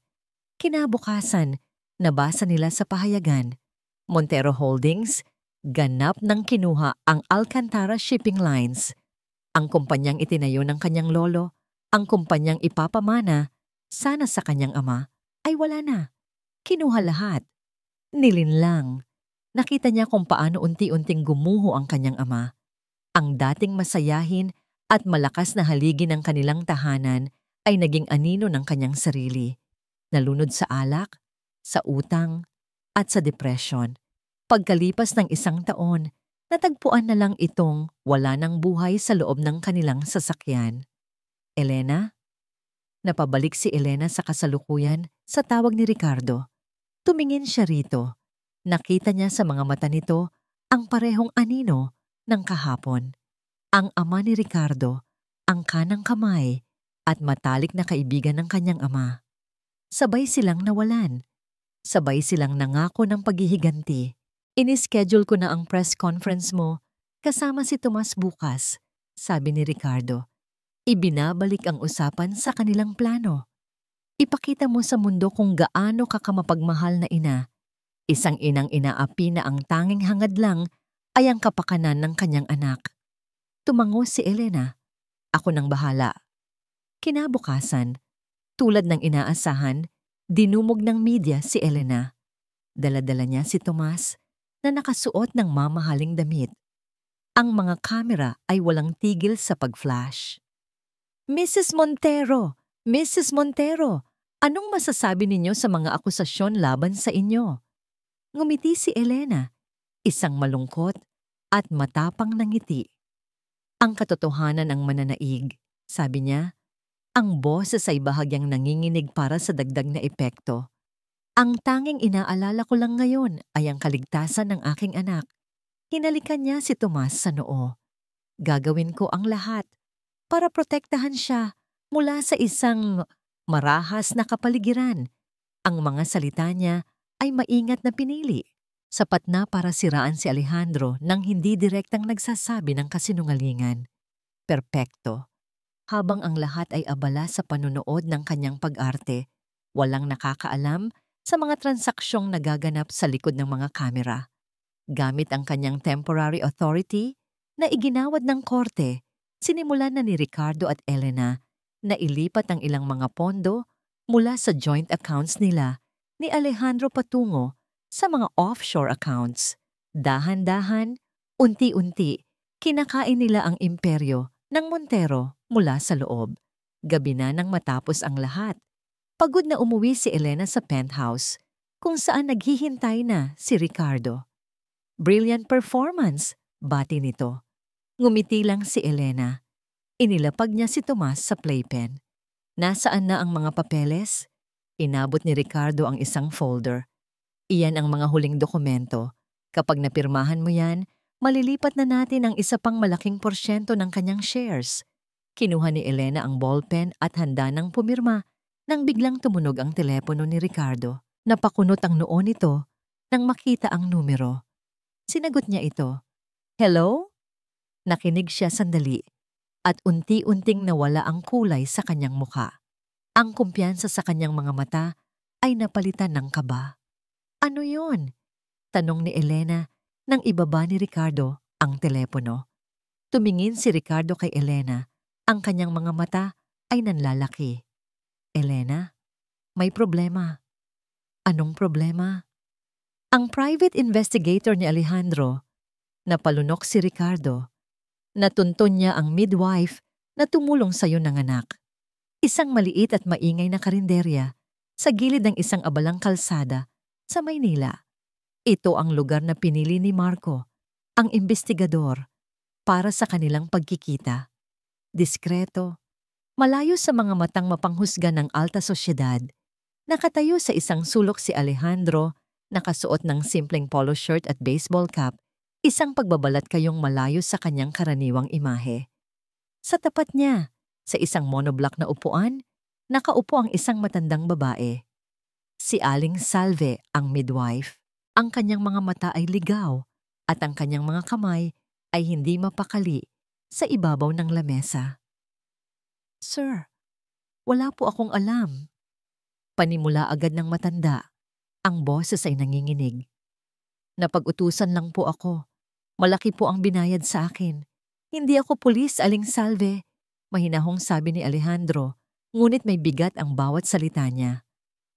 Kinabukasan, nabasa nila sa pahayagan. Montero Holdings, ganap nang kinuha ang Alcantara Shipping Lines. Ang kumpanyang itinayo ng kanyang lolo, ang kumpanyang ipapamana, sana sa kanyang ama, ay wala na. Kinuha lahat. Nilinlang. Nakita niya kung paano unti-unting gumuho ang kanyang ama. Ang dating masayahin at malakas na haligi ng kanilang tahanan ay naging anino ng kanyang sarili. Nalunod sa alak, sa utang, at sa depresyon. Pagkalipas ng 1 taon, natagpuan na lang itong wala ng buhay sa loob ng kanilang sasakyan. Elena? Napabalik si Elena sa kasalukuyan sa tawag ni Ricardo. Tumingin siya rito. Nakita niya sa mga mata nito ang parehong anino ng kahapon. Ang ama ni Ricardo, ang kanang kamay at matalik na kaibigan ng kanyang ama. Sabay silang nawalan. Sabay silang nangako ng paghihiganti. Inischedule ko na ang press conference mo kasama si Tomas bukas, sabi ni Ricardo. Ibinabalik ang usapan sa kanilang plano. Ipakita mo sa mundo kung gaano ka kamapagmahal na ina. Isang inang inaapi na ang tanging hangad lang ay ang kapakanan ng kanyang anak. Tumango si Elena. Ako nang bahala. Kinabukasan, tulad ng inaasahan, dinumog ng media si Elena. Dala-dala niya si Tomas na nakasuot ng mamahaling damit. Ang mga kamera ay walang tigil sa pag-flash. Mrs. Montero! Mrs. Montero! Anong masasabi ninyo sa mga akusasyon laban sa inyo? Ngumiti si Elena, isang malungkot at matapang na ngiti. Ang katotohanan ang mananaig, sabi niya. Ang boses ay bahagyang nanginginig para sa dagdag na epekto. Ang tanging inaalala ko lang ngayon ay ang kaligtasan ng aking anak. Hinalikan niya si Tomas sa noo. Gagawin ko ang lahat para protektahan siya mula sa isang marahas na kapaligiran. Ang mga salita niya ay maingat na pinili. Sapat na para siraan si Alejandro nang hindi direktang nagsasabi ng kasinungalingan. Perpekto. Habang ang lahat ay abala sa panunood ng kanyang pag-arte, walang nakakaalam sa mga transaksyong nagaganap sa likod ng mga kamera. Gamit ang kanyang temporary authority na iginawad ng korte, sinimulan na ni Ricardo at Elena na ilipat ang ilang mga pondo mula sa joint accounts nila ni Alejandro patungo sa mga offshore accounts. Dahan-dahan, unti-unti, kinakain nila ang imperyo ng Montero mula sa loob. Gabi na nang matapos ang lahat. Pagod na umuwi si Elena sa penthouse, kung saan naghihintay na si Ricardo. Brilliant performance, bati nito. Ngumiti lang si Elena. Inilapag niya si Tomas sa playpen. Nasaan na ang mga papeles? Inabot ni Ricardo ang isang folder. Iyan ang mga huling dokumento. Kapag napirmahan mo yan, malilipat na natin ang isa pang malaking porsyento ng kanyang shares. Kinuha ni Elena ang ballpen at handa nang pumirma nang biglang tumunog ang telepono ni Ricardo. Napakunot ang noo nito nang makita ang numero. Sinagot niya ito. Hello? Nakinig siya sandali at unti-unting nawala ang kulay sa kanyang muka. Ang kumpiyansa sa kanyang mga mata ay napalitan ng kaba. Ano yon? Tanong ni Elena nang ibaba ni Ricardo ang telepono. Tumingin si Ricardo kay Elena. Ang kanyang mga mata ay nanlalaki. Elena, may problema. Anong problema? Ang private investigator ni Alejandro, napalunok si Ricardo. Natuntun niya ang midwife na tumulong sa iyo ng anak. Isang maliit at maingay na karinderya sa gilid ng isang abalang kalsada sa Maynila. Ito ang lugar na pinili ni Marco, ang investigador, para sa kanilang pagkikita. Diskreto, malayo sa mga matang mapanghusga ng alta sosyedad, nakatayo sa isang sulok si Alejandro, nakasuot ng simpleng polo shirt at baseball cap, isang pagbabalat kayong malayo sa kanyang karaniwang imahe. Sa tapat niya, sa isang monoblock na upuan, nakaupo ang isang matandang babae. Si Aling Salve, ang midwife. Ang kanyang mga mata ay ligaw at ang kanyang mga kamay ay hindi mapakali sa ibabaw ng lamesa. Sir, wala po akong alam. Panimula agad ng matanda. Ang boses ay nanginginig. Napag-utusan lang po ako. Malaki po ang binayad sa akin. Hindi ako pulis, Aling Salve. Mahinahong sabi ni Alejandro, ngunit may bigat ang bawat salita niya.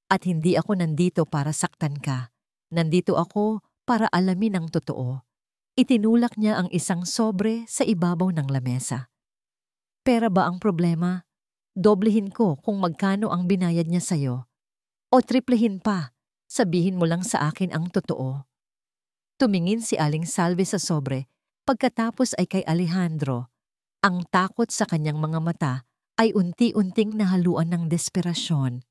At hindi ako nandito para saktan ka. Nandito ako para alamin ang totoo. Itinulak niya ang isang sobre sa ibabaw ng lamesa. Pera ba ang problema? Doblehin ko kung magkano ang binayad niya sa'yo. O triplehin pa, sabihin mo lang sa akin ang totoo. Tumingin si Aling Salve sa sobre, pagkatapos ay kay Alejandro. Ang takot sa kanyang mga mata ay unti-unting nahaluan ng desperasyon.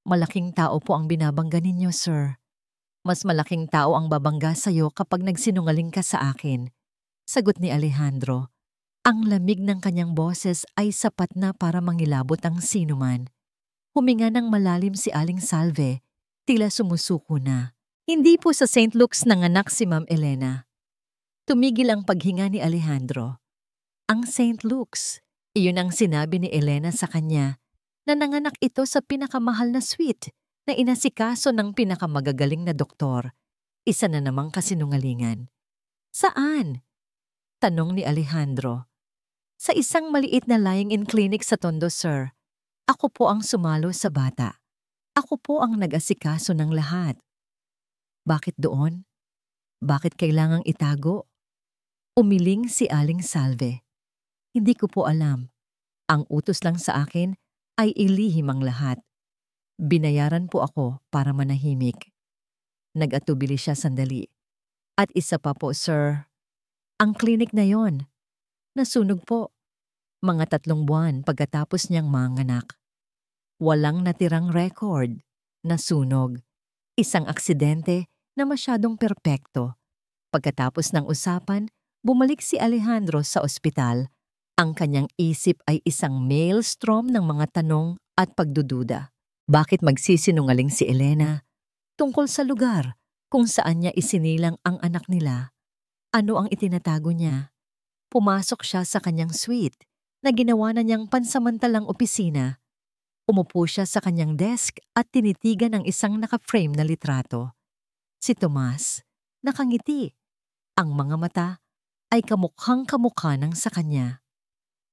Malaking tao po ang binabangga ninyo, sir. Mas malaking tao ang babangga sa'yo kapag nagsinungaling ka sa akin. Sagot ni Alejandro. Ang lamig ng kanyang boses ay sapat na para mangilabot ang sinuman. Huminga ng malalim si Aling Salve, tila sumusuko na. Hindi po sa St. Luke's nanganak si Ma'am Elena. Tumigil ang paghinga ni Alejandro. Ang St. Luke's, iyon ang sinabi ni Elena sa kanya na nanganak ito sa pinakamahal na suite na inasikaso ng pinakamagagaling na doktor. Isa na namang kasinungalingan. Saan? Tanong ni Alejandro. Sa isang maliit na lying-in clinic sa Tondo, sir. Ako po ang sumalo sa bata. Ako po ang nag-asikaso ng lahat. Bakit doon? Bakit kailangang itago? Umiling si Aling Salve. Hindi ko po alam. Ang utos lang sa akin ay ilihim ang lahat. Binayaran po ako para manahimik. Nag-atubili siya sandali. At isa pa po, sir. Ang klinik na yon, nasunog po. Mga 3 buwan pagkatapos niyang manganak. Walang natirang record. Nasunog. Isang aksidente na masyadong perpekto. Pagkatapos ng usapan, bumalik si Alejandro sa ospital. Ang kanyang isip ay isang maelstrom ng mga tanong at pagdududa. Bakit magsisinungaling si Elena? Tungkol sa lugar kung saan niya isinilang ang anak nila. Ano ang itinatago niya? Pumasok siya sa kanyang suite na ginawa na niyang pansamantalang opisina. Umupo siya sa kanyang desk at tinitigan ang isang naka-frame na litrato. Si Tomas, nakangiti. Ang mga mata ay kamukhang-kamukha ng sa kanya.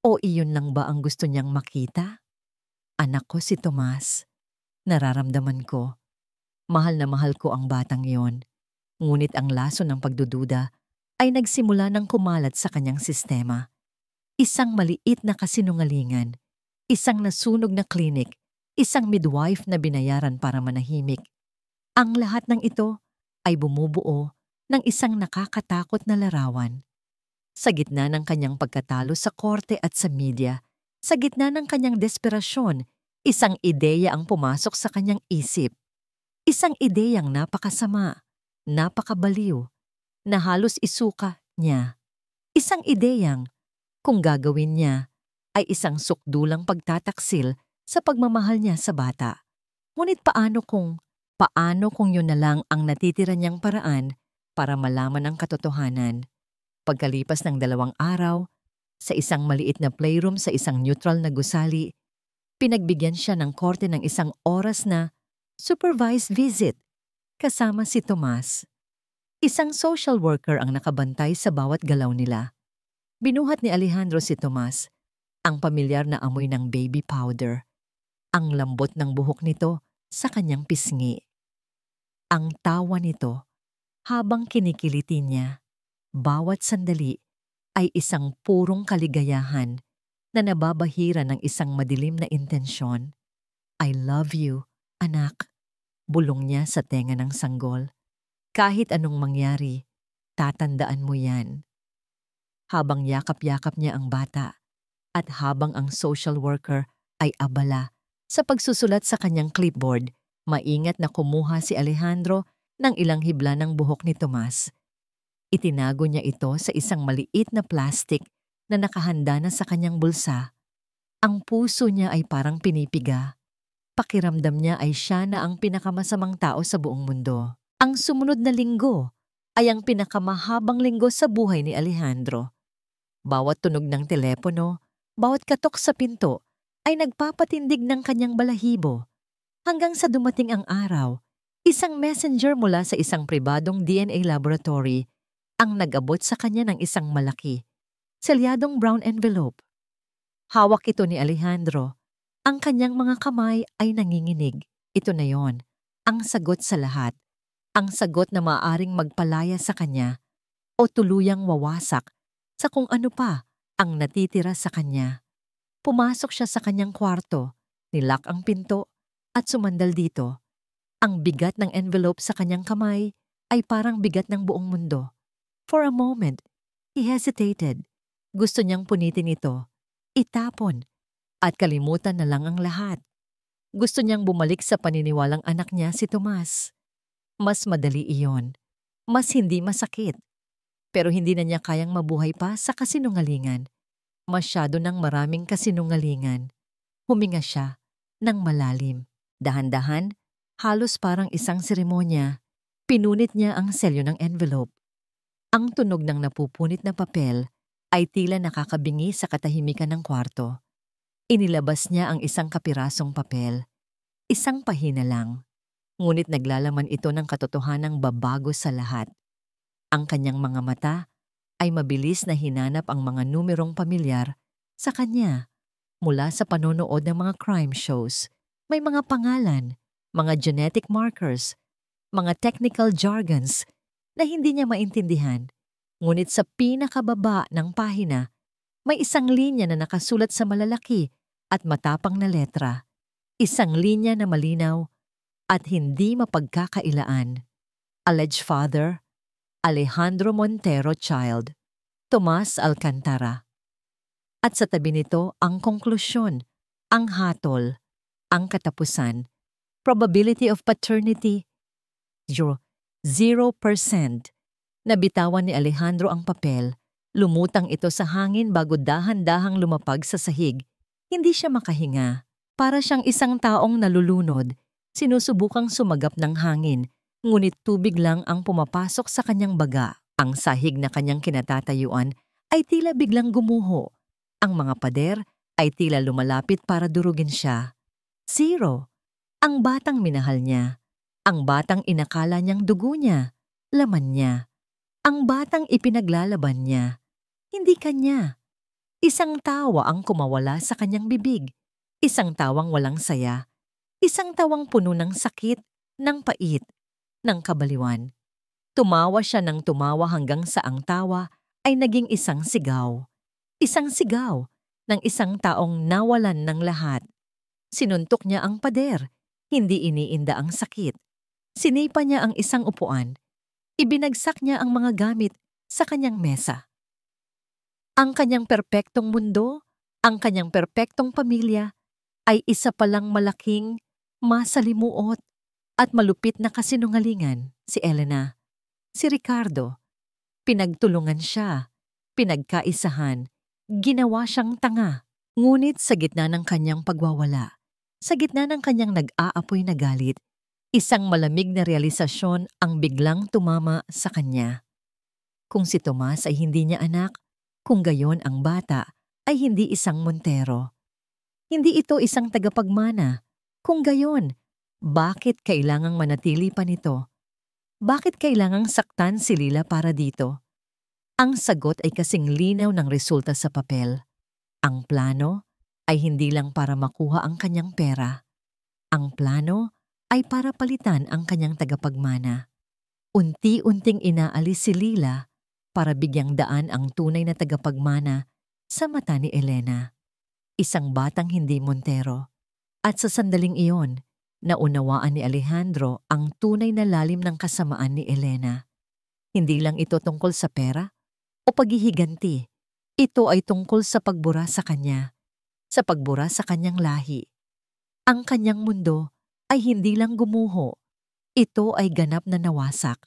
O iyon lang ba ang gusto niyang makita? Anak ko si Tomas. Nararamdaman ko. Mahal na mahal ko ang batang iyon. Ngunit ang laso ng pagdududa ay nagsimula ng kumalat sa kanyang sistema. Isang maliit na kasinungalingan, isang nasunog na klinik, isang midwife na binayaran para manahimik. Ang lahat ng ito ay bumubuo ng isang nakakatakot na larawan. Sa gitna ng kanyang pagkatalo sa korte at sa media, sa gitna ng kanyang desperasyon, isang ideya ang pumasok sa kanyang isip. Isang ideyang napakasama, napakabaliw, na halos isuka niya. Isang ideyang, kung gagawin niya, ay isang sukdulang pagtataksil sa pagmamahal niya sa bata. Ngunit paano kung yun na lang ang natitira niyang paraan para malaman ang katotohanan? Pagkalipas ng 2 araw, sa isang maliit na playroom sa isang neutral na gusali, pinagbigyan siya ng korte ng 1 oras na supervised visit kasama si Tomas. Isang social worker ang nakabantay sa bawat galaw nila. Binuhat ni Alejandro si Tomas, ang pamilyar na amoy ng baby powder, ang lambot ng buhok nito sa kanyang pisngi. Ang tawa nito habang kinikiliti niya, bawat sandali ay isang purong kaligayahan na nababahira ng isang madilim na intensyon. I love you, anak, bulong niya sa tenga ng sanggol. Kahit anong mangyari, tatandaan mo yan. Habang yakap-yakap niya ang bata at habang ang social worker ay abala sa pagsusulat sa kanyang clipboard, maingat na kumuha si Alejandro ng ilang hibla ng buhok ni Tomas. Itinago niya ito sa isang maliit na plastic na nakahanda na sa kanyang bulsa. Ang puso niya ay parang pinipiga. Pakiramdam niya ay siya na ang pinakamasamang tao sa buong mundo. Ang sumunod na linggo ay ang pinakamahabang linggo sa buhay ni Alejandro. Bawat tunog ng telepono, bawat katok sa pinto ay nagpapatindig ng kanyang balahibo. Hanggang sa dumating ang araw, isang messenger mula sa isang pribadong DNA laboratory ang nag-abot sa kanya ng isang malaki, selyadong brown envelope. Hawak ito ni Alejandro. Ang kanyang mga kamay ay nanginginig. Ito na yon, ang sagot sa lahat. Ang sagot na maaaring magpalaya sa kanya o tuluyang wawasak sa kung ano pa ang natitira sa kanya. Pumasok siya sa kanyang kwarto, nilock ang pinto, at sumandal dito. Ang bigat ng envelope sa kanyang kamay ay parang bigat ng buong mundo. For a moment, he hesitated. Gusto niyang punitin ito, itapon, at kalimutan na lang ang lahat. Gusto niyang bumalik sa paniniwalang anak niya si Tomas. Mas madali iyon. Mas hindi masakit. Pero hindi na niya kayang mabuhay pa sa kasinungalingan. Masyado ng maraming kasinungalingan. Huminga siya ng malalim. Dahan-dahan, halos parang isang seremonya, pinunit niya ang selyo ng envelope. Ang tunog ng napupunit na papel ay tila nakakabingi sa katahimikan ng kwarto. Inilabas niya ang isang kapirasong papel. Isang pahina lang. Ngunit naglalaman ito ng katotohanang babago sa lahat. Ang kanyang mga mata ay mabilis na hinanap ang mga numerong pamilyar sa kanya mula sa panonood ng mga crime shows. May mga pangalan, mga genetic markers, mga technical jargons na hindi niya maintindihan. Ngunit sa pinakababa ng pahina, may isang linya na nakasulat sa malalaki at matapang na letra. Isang linya na malinaw at hindi mapagkakailaan. Alleged father, Alejandro Montero child, Tomas Alcantara. At sa tabi nito ang konklusyon, ang hatol, ang katapusan, probability of paternity, 0%. Nabitawan ni Alejandro ang papel, lumutang ito sa hangin bago dahan-dahang lumapag sa sahig. Hindi siya makahinga. Para siyang isang taong nalulunod, sinusubukang sumagap ng hangin, ngunit tubig lang ang pumapasok sa kanyang baga. Ang sahig na kanyang kinatatayuan ay tila biglang gumuho. Ang mga pader ay tila lumalapit para durugin siya. 0. Ang batang minahal niya. Ang batang inakala niyang dugo niya, laman niya. Ang batang ipinaglalaban niya. Hindi kanya. Isang tawa ang kumawala sa kanyang bibig. Isang tawang walang saya. Isang tawang puno ng sakit, ng pait, ng kabaliwan. Tumawa siya ng tumawa hanggang sa ang tawa ay naging isang sigaw. Isang sigaw ng isang taong nawalan ng lahat. Sinuntok niya ang pader, hindi iniinda ang sakit. Sinipa niya ang isang upuan. Ibinagsak niya ang mga gamit sa kanyang mesa. Ang kanyang perpektong mundo, ang kanyang perpektong pamilya, ay isa palang malaking, masalimuot at malupit na kasinungalingan, si Elena. Si Ricardo. Pinagtulungan siya, pinagkaisahan, ginawa siyang tanga. Ngunit sa gitna ng kanyang pagwawala, sa gitna ng kanyang nag-aapoy na galit, isang malamig na realisasyon ang biglang tumama sa kanya. Kung si Tomas ay hindi niya anak, kung gayon ang bata ay hindi isang Montero. Hindi ito isang tagapagmana. Kung gayon, bakit kailangang manatili pa nito? Bakit kailangang saktan si Lila para dito? Ang sagot ay kasing linaw ng resulta sa papel. Ang plano ay hindi lang para makuha ang kanyang pera. Ang plano ay para palitan ang kanyang tagapagmana. Unti-unting inaalis si Lila para bigyang daan ang tunay na tagapagmana sa mata ni Elena. Isang batang hindi Montero. At sa sandaling iyon, naunawaan ni Alejandro ang tunay na lalim ng kasamaan ni Elena. Hindi lang ito tungkol sa pera o paghihiganti. Ito ay tungkol sa pagbura sa kanya, sa pagbura sa kanyang lahi. Ang kanyang mundo ay hindi lang gumuho. Ito ay ganap na nawasak.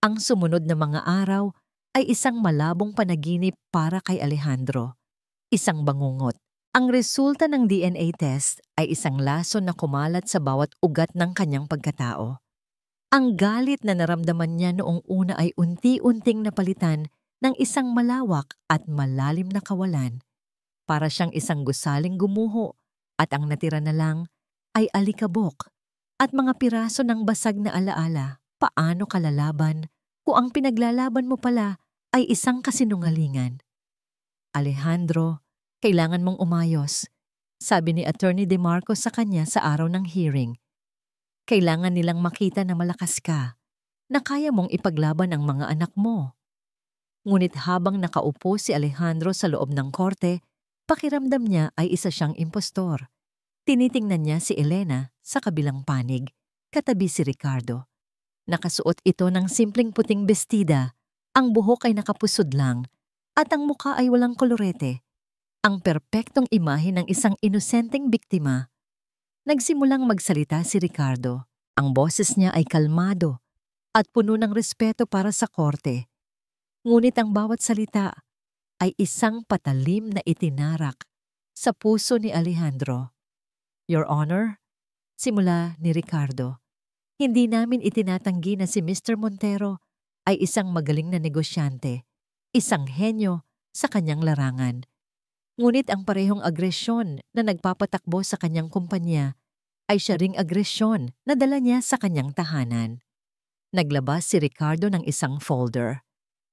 Ang sumunod na mga araw ay isang malabong panaginip para kay Alejandro. Isang bangungot. Ang resulta ng DNA test ay isang lason na kumalat sa bawat ugat ng kanyang pagkatao. Ang galit na naramdaman niya noong una ay unti-unting napalitan ng isang malawak at malalim na kawalan. Para siyang isang gusaling gumuho at ang natira na lang ay alikabok at mga piraso ng basag na alaala. Paano ka lalaban kung ang pinaglalaban mo pala ay isang kasinungalingan? Alejandro, kailangan mong umayos, sabi ni Attorney De Marcos sa kanya sa araw ng hearing. Kailangan nilang makita na malakas ka, na kaya mong ipaglaban ang mga anak mo. Ngunit habang nakaupo si Alejandro sa loob ng korte, pakiramdam niya ay isa siyang impostor. Tinitingnan niya si Elena sa kabilang panig, katabi si Ricardo. Nakasuot ito ng simpleng puting bestida, ang buhok ay nakapusod lang, at ang mukha ay walang kolorete. Ang perpektong imahe ng isang inosenteng biktima. Nagsimulang magsalita si Ricardo. Ang boses niya ay kalmado at puno ng respeto para sa korte. Ngunit ang bawat salita ay isang patalim na itinarak sa puso ni Alejandro. Your Honor, simula ni Ricardo, hindi namin itinatanggi na si Mr. Montero ay isang magaling na negosyante, isang henyo sa kanyang larangan. Ngunit ang parehong agresyon na nagpapatakbo sa kanyang kumpanya ay siya ring agresyon na dala niya sa kanyang tahanan. Naglabas si Ricardo ng isang folder.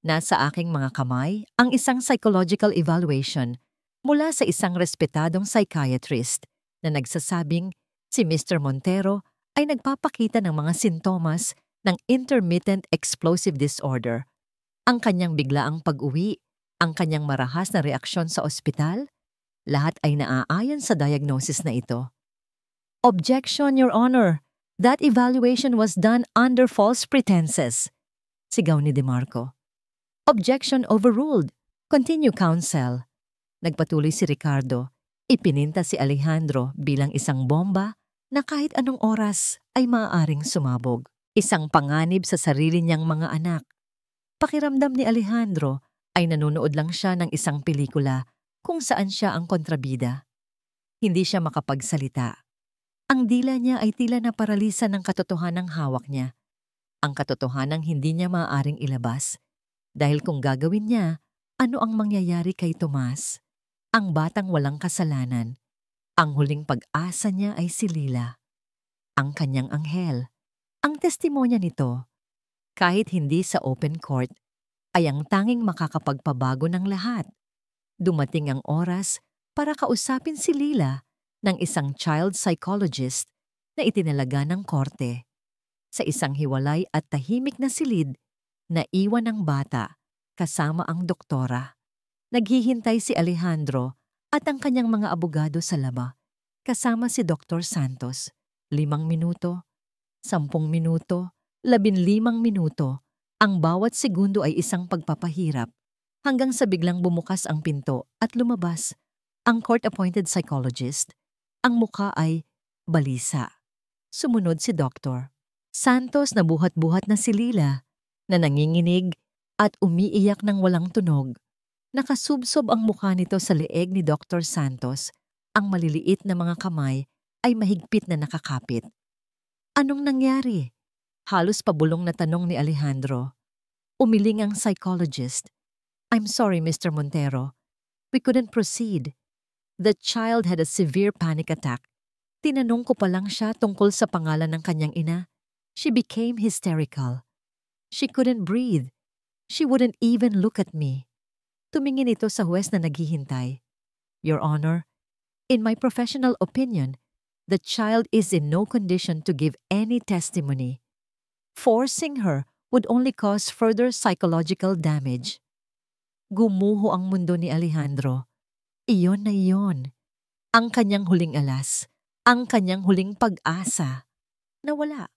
Nasa aking mga kamay ang isang psychological evaluation mula sa isang respetadong psychiatrist na nagsasabing si Mr. Montero ay nagpapakita ng mga sintomas ng intermittent explosive disorder. Ang kanyang biglaang pag-uwi, ang kanyang marahas na reaksyon sa ospital, lahat ay naaayon sa diagnosis na ito. Objection, Your Honor. That evaluation was done under false pretenses. Sigaw ni DeMarco. Objection overruled. Continue, counsel. Nagpatuloy si Ricardo. Ipininta si Alejandro bilang isang bomba na kahit anong oras ay maaaring sumabog. Isang panganib sa sarili niyang mga anak. Pakiramdam ni Alejandro ay nanonood lang siya ng isang pelikula kung saan siya ang kontrabida. Hindi siya makapagsalita. Ang dila niya ay tila na paralisa ng katotohanang hawak niya. Ang katotohanang hindi niya maaaring ilabas. Dahil kung gagawin niya, ano ang mangyayari kay Tomas? Ang batang walang kasalanan. Ang huling pag-asa niya ay si Lila. Ang kanyang anghel. Ang testimonya nito, kahit hindi sa open court, ay ang tanging makakapagpabago ng lahat. Dumating ang oras para kausapin si Lila ng isang child psychologist na itinalaga ng korte. Sa isang hiwalay at tahimik na silid, naiwan ang bata kasama ang doktora. Naghihintay si Alejandro at ang kanyang mga abogado sa laba, kasama si Dr. Santos. 5 minuto, 10 minuto, 15 minuto, ang bawat segundo ay isang pagpapahirap hanggang sa biglang bumukas ang pinto at lumabas ang court-appointed psychologist. Ang mukha ay balisa. Sumunod si Dr. Santos na buhat-buhat na si Lila, na nanginginig at umiiyak ng walang tunog. Nakasubsob ang mukha nito sa leeg ni Dr. Santos. Ang maliliit na mga kamay ay mahigpit na nakakapit. Anong nangyari? Halos pabulong na tanong ni Alejandro. Umiling ang psychologist. I'm sorry, Mr. Montero. We couldn't proceed. The child had a severe panic attack. Tinanong ko pa lang siya tungkol sa pangalan ng kanyang ina. She became hysterical. She couldn't breathe. She wouldn't even look at me. Tumingin ito sa huwes na naghihintay. Your Honor, in my professional opinion, the child is in no condition to give any testimony. Forcing her would only cause further psychological damage. Gumuho ang mundo ni Alejandro. Iyon na iyon. Ang kanyang huling alas, ang kanyang huling pag-asa. Nawala.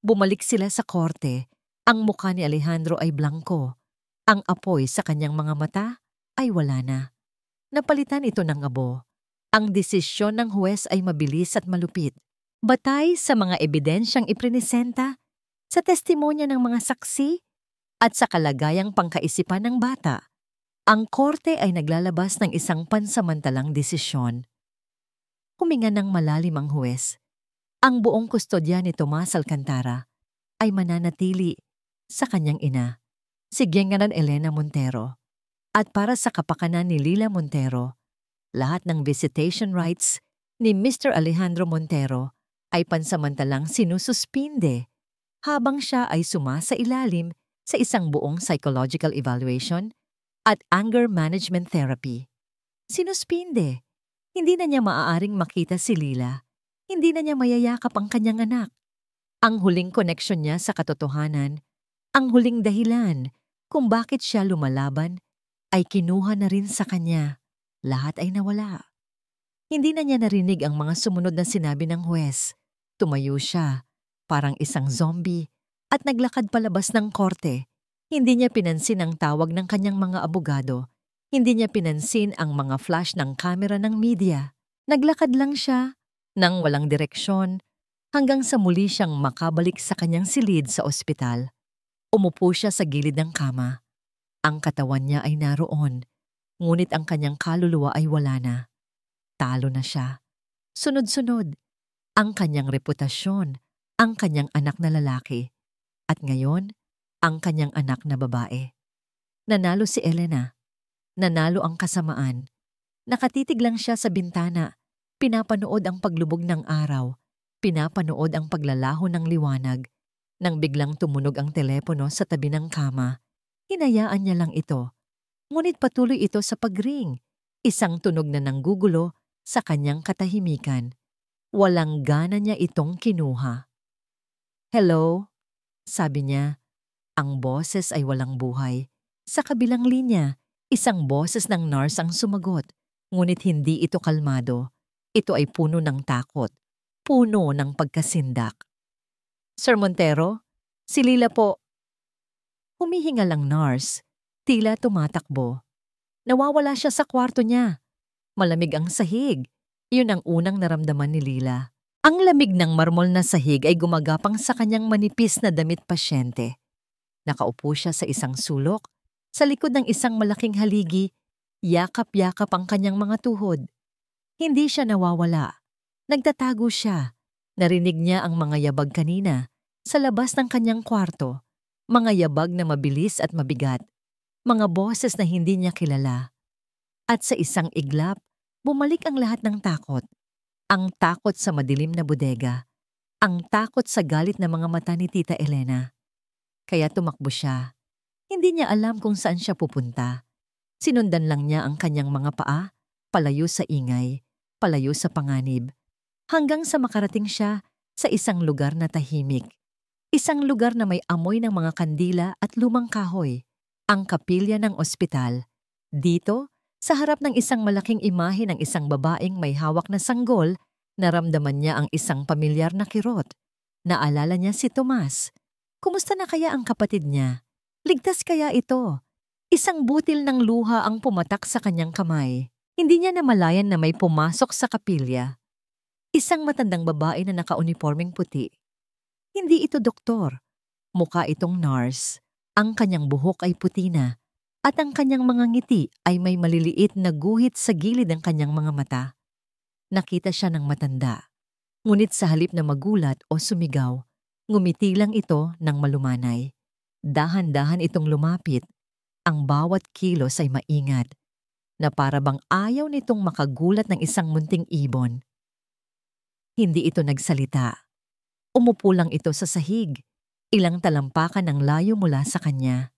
Bumalik sila sa korte. Ang mukha ni Alejandro ay blangko. Ang apoy sa kanyang mga mata ay wala na. Napalitan ito ng abo. Ang desisyon ng huwes ay mabilis at malupit. Batay sa mga ebidensyang iprinesenta, sa testimonya ng mga saksi, at sa kalagayang pangkaisipan ng bata, ang korte ay naglalabas ng isang pansamantalang desisyon. Huminga ng malalim ang huwes. Ang buong kustodya ni Tomas Alcantara ay mananatili sa kanyang ina, si Gingaran Elena Montero. At para sa kapakanan ni Lila Montero, lahat ng visitation rights ni Mr. Alejandro Montero ay pansamantalang sinususpinde habang siya ay sumasailalim sa isang buong psychological evaluation at anger management therapy. Sinuspinde. Hindi na niya maaaring makita si Lila. Hindi na niya mayayakap ang kanyang anak. Ang huling koneksyon niya sa katotohanan, ang huling dahilan kung bakit siya lumalaban ay kinuha na rin sa kanya. Lahat ay nawala. Hindi na niya narinig ang mga sumunod na sinabi ng huwes. Tumayo siya, parang isang zombie, at naglakad palabas ng korte. Hindi niya pinansin ang tawag ng kanyang mga abogado. Hindi niya pinansin ang mga flash ng kamera ng media. Naglakad lang siya, nang walang direksyon, hanggang sa muli siyang makabalik sa kanyang silid sa ospital. Umupo siya sa gilid ng kama. Ang katawan niya ay naroon, ngunit ang kanyang kaluluwa ay wala na. Talo na siya. Sunod-sunod, ang kanyang reputasyon, ang kanyang anak na lalaki, at ngayon, ang kanyang anak na babae. Nanalo si Elena. Nanalo ang kasamaan. Nakatitig lang siya sa bintana, pinapanood ang paglubog ng araw, pinapanood ang paglalaho ng liwanag. Nang biglang tumunog ang telepono sa tabi ng kama, hinayaan niya lang ito. Ngunit patuloy ito sa pagring, isang tunog na nanggugulo sa kanyang katahimikan. Walang gana niya itong kinuha. "Hello?" sabi niya. Ang boses ay walang buhay. Sa kabilang linya, isang boses ng nurse ang sumagot. Ngunit hindi ito kalmado. Ito ay puno ng takot. Puno ng pagkasindak. "Sir Montero? Si Lila po." Humihingal ang nurse. Tila tumatakbo. Nawawala siya sa kwarto niya. Malamig ang sahig. Yun ang unang naramdaman ni Lila. Ang lamig ng marmol na sahig ay gumagapang sa kanyang manipis na damit pasyente. Nakaupo siya sa isang sulok. Sa likod ng isang malaking haligi, yakap-yakap ang kanyang mga tuhod. Hindi siya nawawala. Nagtatago siya. Narinig niya ang mga yabag kanina sa labas ng kanyang kwarto. Mga yabag na mabilis at mabigat. Mga boses na hindi niya kilala. At sa isang iglap, bumalik ang lahat ng takot. Ang takot sa madilim na bodega. Ang takot sa galit na mga mata ni Tita Elena. Kaya tumakbo siya. Hindi niya alam kung saan siya pupunta. Sinundan lang niya ang kanyang mga paa, palayo sa ingay, palayo sa panganib. Hanggang sa makarating siya sa isang lugar na tahimik. Isang lugar na may amoy ng mga kandila at lumang kahoy. Ang kapilya ng ospital. Dito, sa harap ng isang malaking imahe ng isang babaeng may hawak na sanggol, naramdaman niya ang isang pamilyar na kirot. Naalala niya si Tomas. Kumusta na kaya ang kapatid niya? Ligtas kaya ito? Isang butil ng luha ang pumatak sa kanyang kamay. Hindi niya namalayan na may pumasok sa kapilya. Isang matandang babae na nakauniformeng puti. Hindi ito doktor. Mukha itong nurse. Ang kanyang buhok ay puti na. At ang kanyang mga ngiti ay may maliliit na guhit sa gilid ng kanyang mga mata. Nakita siya ng matanda. Ngunit sa halip na magulat o sumigaw, ngumiti lang ito ng malumanay. Dahan-dahan itong lumapit. Ang bawat kilos ay maingat, na para bang ayaw nitong makagulat ng isang munting ibon. Hindi ito nagsalita. Umupo lang ito sa sahig. Ilang talampakan ang layo mula sa kanya.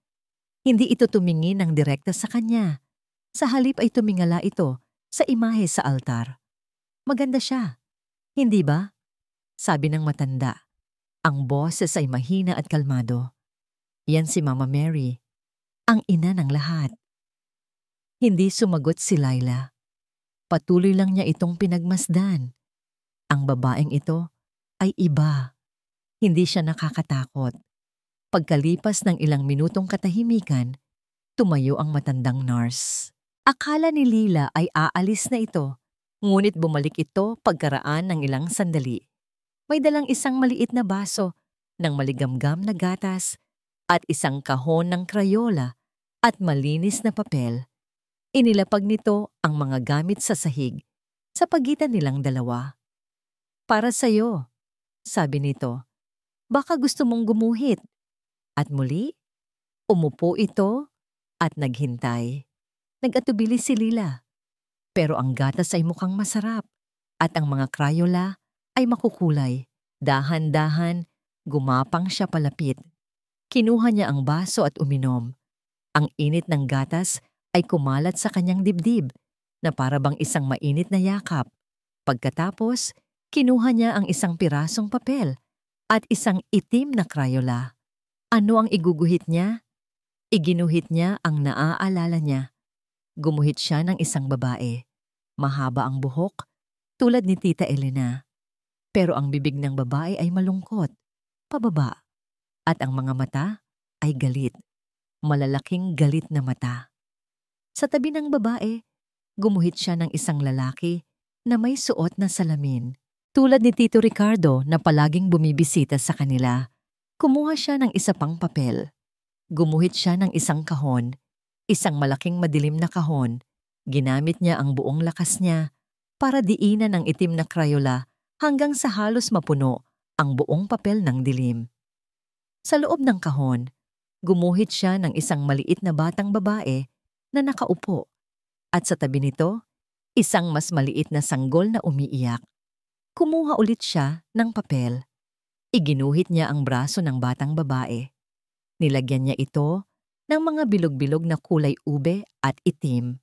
Hindi ito tumingin ng direkta sa kanya. Sa halip ay tumingala ito sa imahe sa altar. Maganda siya, hindi ba? Sabi ng matanda. Ang boses ay mahina at kalmado. Yan si Mama Mary, ang ina ng lahat. Hindi sumagot si Laila. Patuloy lang niya itong pinagmasdan. Ang babaeng ito ay iba. Hindi siya nakakatakot. Pagkalipas ng ilang minutong katahimikan, tumayo ang matandang nurse. Akala ni Lila ay aalis na ito, ngunit bumalik ito pagkaraan ng ilang sandali. May dalang isang maliit na baso ng maligamgam na gatas at isang kahon ng krayola at malinis na papel. Inilapag nito ang mga gamit sa sahig sa pagitan nilang dalawa. "Para sa'yo," sabi nito. "Baka gusto mong gumuhit." At muli, umupo ito at naghintay. Nag-atubili si Lila. Pero ang gatas ay mukhang masarap at ang mga krayola ay makukulay. Dahan-dahan, gumapang siya palapit. Kinuha niya ang baso at uminom. Ang init ng gatas ay kumalat sa kanyang dibdib na para bang isang mainit na yakap. Pagkatapos, kinuha niya ang isang pirasong papel at isang itim na krayola. Ano ang iguguhit niya? Iginuhit niya ang naaalala niya. Gumuhit siya ng isang babae. Mahaba ang buhok, tulad ni Tita Elena. Pero ang bibig ng babae ay malungkot, pababa. At ang mga mata ay galit. Malalaking galit na mata. Sa tabi ng babae, gumuhit siya ng isang lalaki na may suot na salamin. Tulad ni Tito Ricardo na palaging bumibisita sa kanila. Kumuha siya ng isa pang papel. Gumuhit siya ng isang kahon. Isang malaking madilim na kahon. Ginamit niya ang buong lakas niya para diinan ang itim na Crayola hanggang sa halos mapuno ang buong papel ng dilim. Sa loob ng kahon, gumuhit siya ng isang maliit na batang babae na nakaupo at sa tabi nito, isang mas maliit na sanggol na umiiyak. Kumuha ulit siya ng papel. Iginuhit niya ang braso ng batang babae. Nilagyan niya ito ng mga bilog-bilog na kulay ube at itim.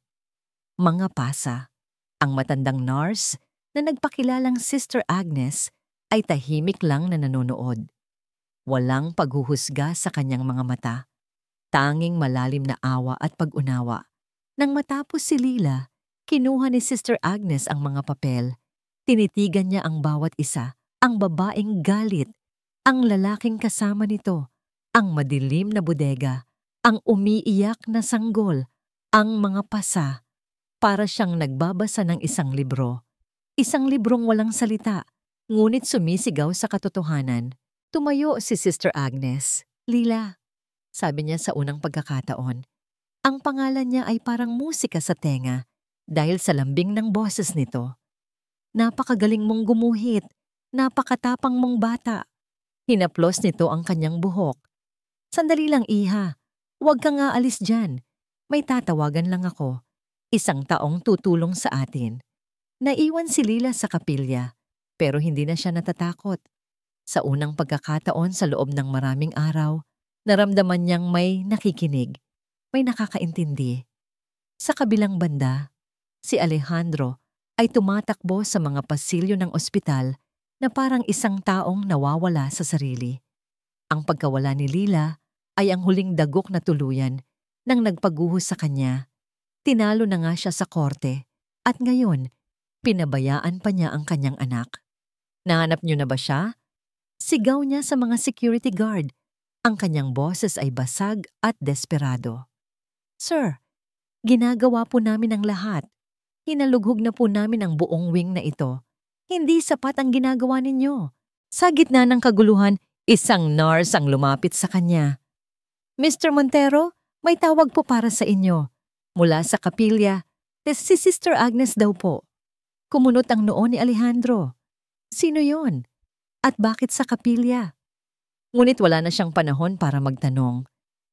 Mga pasa. Ang matandang nurse na nagpakilalang Sister Agnes ay tahimik lang na nanonood. Walang paghuhusga sa kanyang mga mata. Tanging malalim na awa at pag-unawa. Nang matapos si Lila, kinuha ni Sister Agnes ang mga papel. Tinitigan niya ang bawat isa, ang babaeng galit, ang lalaking kasama nito, ang madilim na bodega, ang umiiyak na sanggol, ang mga pasa. Para siyang nagbabasa ng isang libro. Isang librong walang salita, ngunit sumisigaw sa katotohanan. Tumayo si Sister Agnes. Lila, sabi niya sa unang pagkakataon. Ang pangalan niya ay parang musika sa tenga dahil sa lambing ng boses nito. Napakagaling mong gumuhit, napakatapang mong bata. Hinaplos nito ang kanyang buhok. Sandali lang, iha. Huwag kang aalis dyan. May tatawagan lang ako. Isang taong tutulong sa atin. Naiwan si Lila sa kapilya, pero hindi na siya natatakot. Sa unang pagkakataon sa loob ng maraming araw, naramdaman niyang may nakikinig, may nakakaintindi. Sa kabilang banda, si Alejandro ay tumatakbo sa mga pasilyo ng ospital na parang isang taong nawawala sa sarili. Ang pagkawala ni Lila ay ang huling dagok na tuluyan nang nagpaguhos sa kanya. Tinalo na nga siya sa korte at ngayon, pinabayaan pa niya ang kanyang anak. Nahanap niyo na ba siya? Sigaw niya sa mga security guard. Ang kanyang boses ay basag at desperado. Sir, ginagawa po namin ang lahat. Hinalughog na po namin ang buong wing na ito. Hindi sapat ang ginagawa ninyo. Sa gitna ng kaguluhan, isang nurse ang lumapit sa kanya. Mr. Montero, may tawag po para sa inyo. Mula sa kapilya, si Sister Agnes daw po. Kumunot ang noo ni Alejandro. Sino yon? At bakit sa kapilya? Ngunit wala na siyang panahon para magtanong.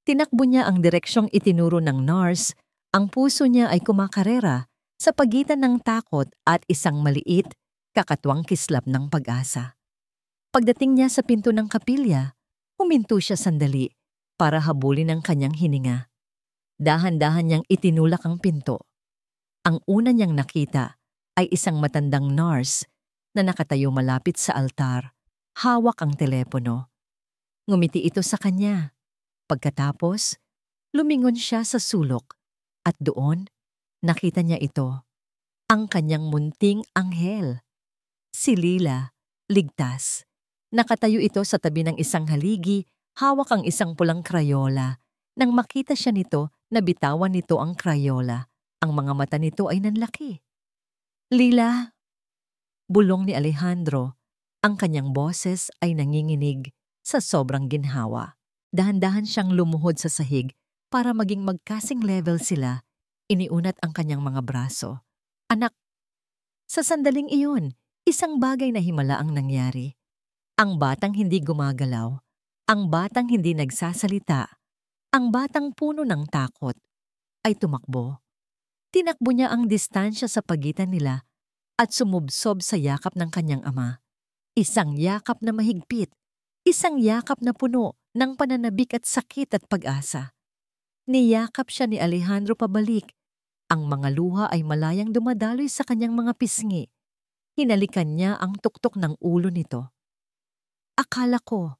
Tinakbo niya ang direksyong itinuro ng nurse. Ang puso niya ay kumakarera sa pagitan ng takot at isang maliit, kakatwang kislap ng pag-asa. Pagdating niya sa pinto ng kapilya, huminto siya sandali para habulin ang kanyang hininga. Dahan-dahan niyang itinulak ang pinto. Ang una niyang nakita ay isang matandang nurse na nakatayo malapit sa altar, hawak ang telepono. Ngumiti ito sa kanya. Pagkatapos, lumingon siya sa sulok at doon, nakita niya ito, ang kanyang munting anghel. Si Lila, ligtas. Nakatayo ito sa tabi ng isang haligi, hawak ang isang pulang Crayola. Nang makita siya nito, nabitawan nito ang Crayola. Ang mga mata nito ay nanlaki. Lila, bulong ni Alejandro. Ang kanyang boses ay nanginginig sa sobrang ginhawa. Dahan-dahan siyang lumuhod sa sahig para maging magkasing level sila. Iniunat ang kanyang mga braso. Anak, sa sandaling iyon, isang bagay na himala ang nangyari. Ang batang hindi gumagalaw, ang batang hindi nagsasalita, ang batang puno ng takot, ay tumakbo. Tinakbo niya ang distansya sa pagitan nila at sumubsob sa yakap ng kanyang ama. Isang yakap na mahigpit, isang yakap na puno ng pananabik at sakit at pag-asa. Niyakap siya ni Alejandro pabalik. Ang mga luha ay malayang dumadaloy sa kanyang mga pisngi. Hinalikan niya ang tuktok ng ulo nito. Akala ko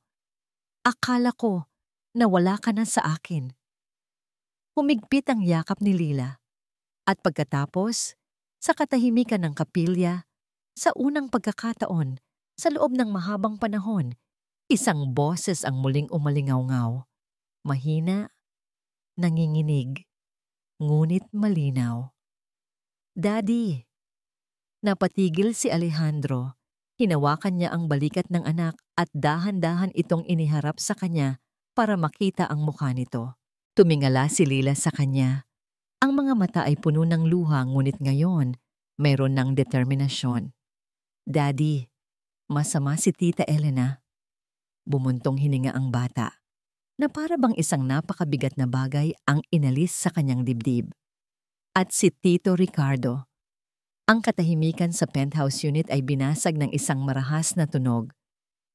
na wala ka na sa akin. Humigpit ang yakap ni Lila. At pagkatapos, sa katahimikan ng kapilya, sa unang pagkakataon, sa loob ng mahabang panahon, isang boses ang muling umalingaw-ngaw. Mahina, nanginginig, ngunit malinaw. Daddy! Napatigil si Alejandro. Hinawakan niya ang balikat ng anak at dahan-dahan itong iniharap sa kanya para makita ang mukha nito. Tumingala si Lila sa kanya. Ang mga mata ay puno ng luha ngunit ngayon mayroon ng determinasyon. Daddy, masama si Tita Elena. Bumuntong hininga ang bata, na para bang isang napakabigat na bagay ang inalis sa kanyang dibdib. At si Tito Ricardo. Ang katahimikan sa penthouse unit ay binasag ng isang marahas na tunog.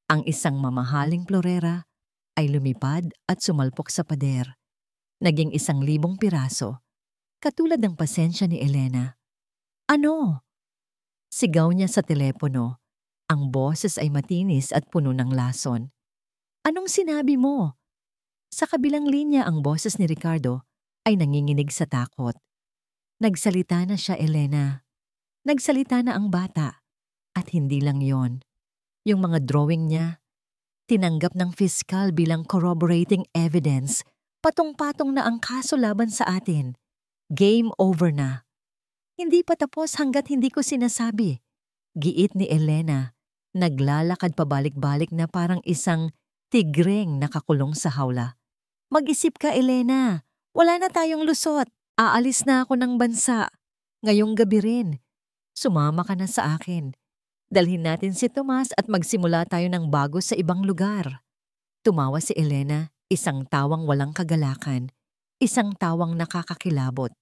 Ang isang mamahaling florera ay lumipad at sumalpok sa pader. Naging 1,000 piraso, katulad ng pasensya ni Elena. Ano? Sigaw niya sa telepono. Ang boses ay matinis at puno ng lason. Anong sinabi mo? Sa kabilang linya ang boses ni Ricardo ay nanginginig sa takot. Nagsalita na siya, Elena. Nagsalita na ang bata. At hindi lang yon. Yung mga drawing niya, tinanggap ng fiskal bilang corroborating evidence, patong-patong na ang kaso laban sa atin. Game over na. Hindi pa tapos hanggat hindi ko sinasabi. Giit ni Elena, naglalakad pabalik-balik na parang isang tigreng nakakulong sa hawla. Mag-isip ka, Elena. Wala na tayong lusot. Aalis na ako ng bansa. Ngayong gabi rin. Sumama ka na sa akin. Dalhin natin si Tomas at magsimula tayo ng bago sa ibang lugar. Tumawa si Elena, isang tawang walang kagalakan, isang tawang nakakakilabot.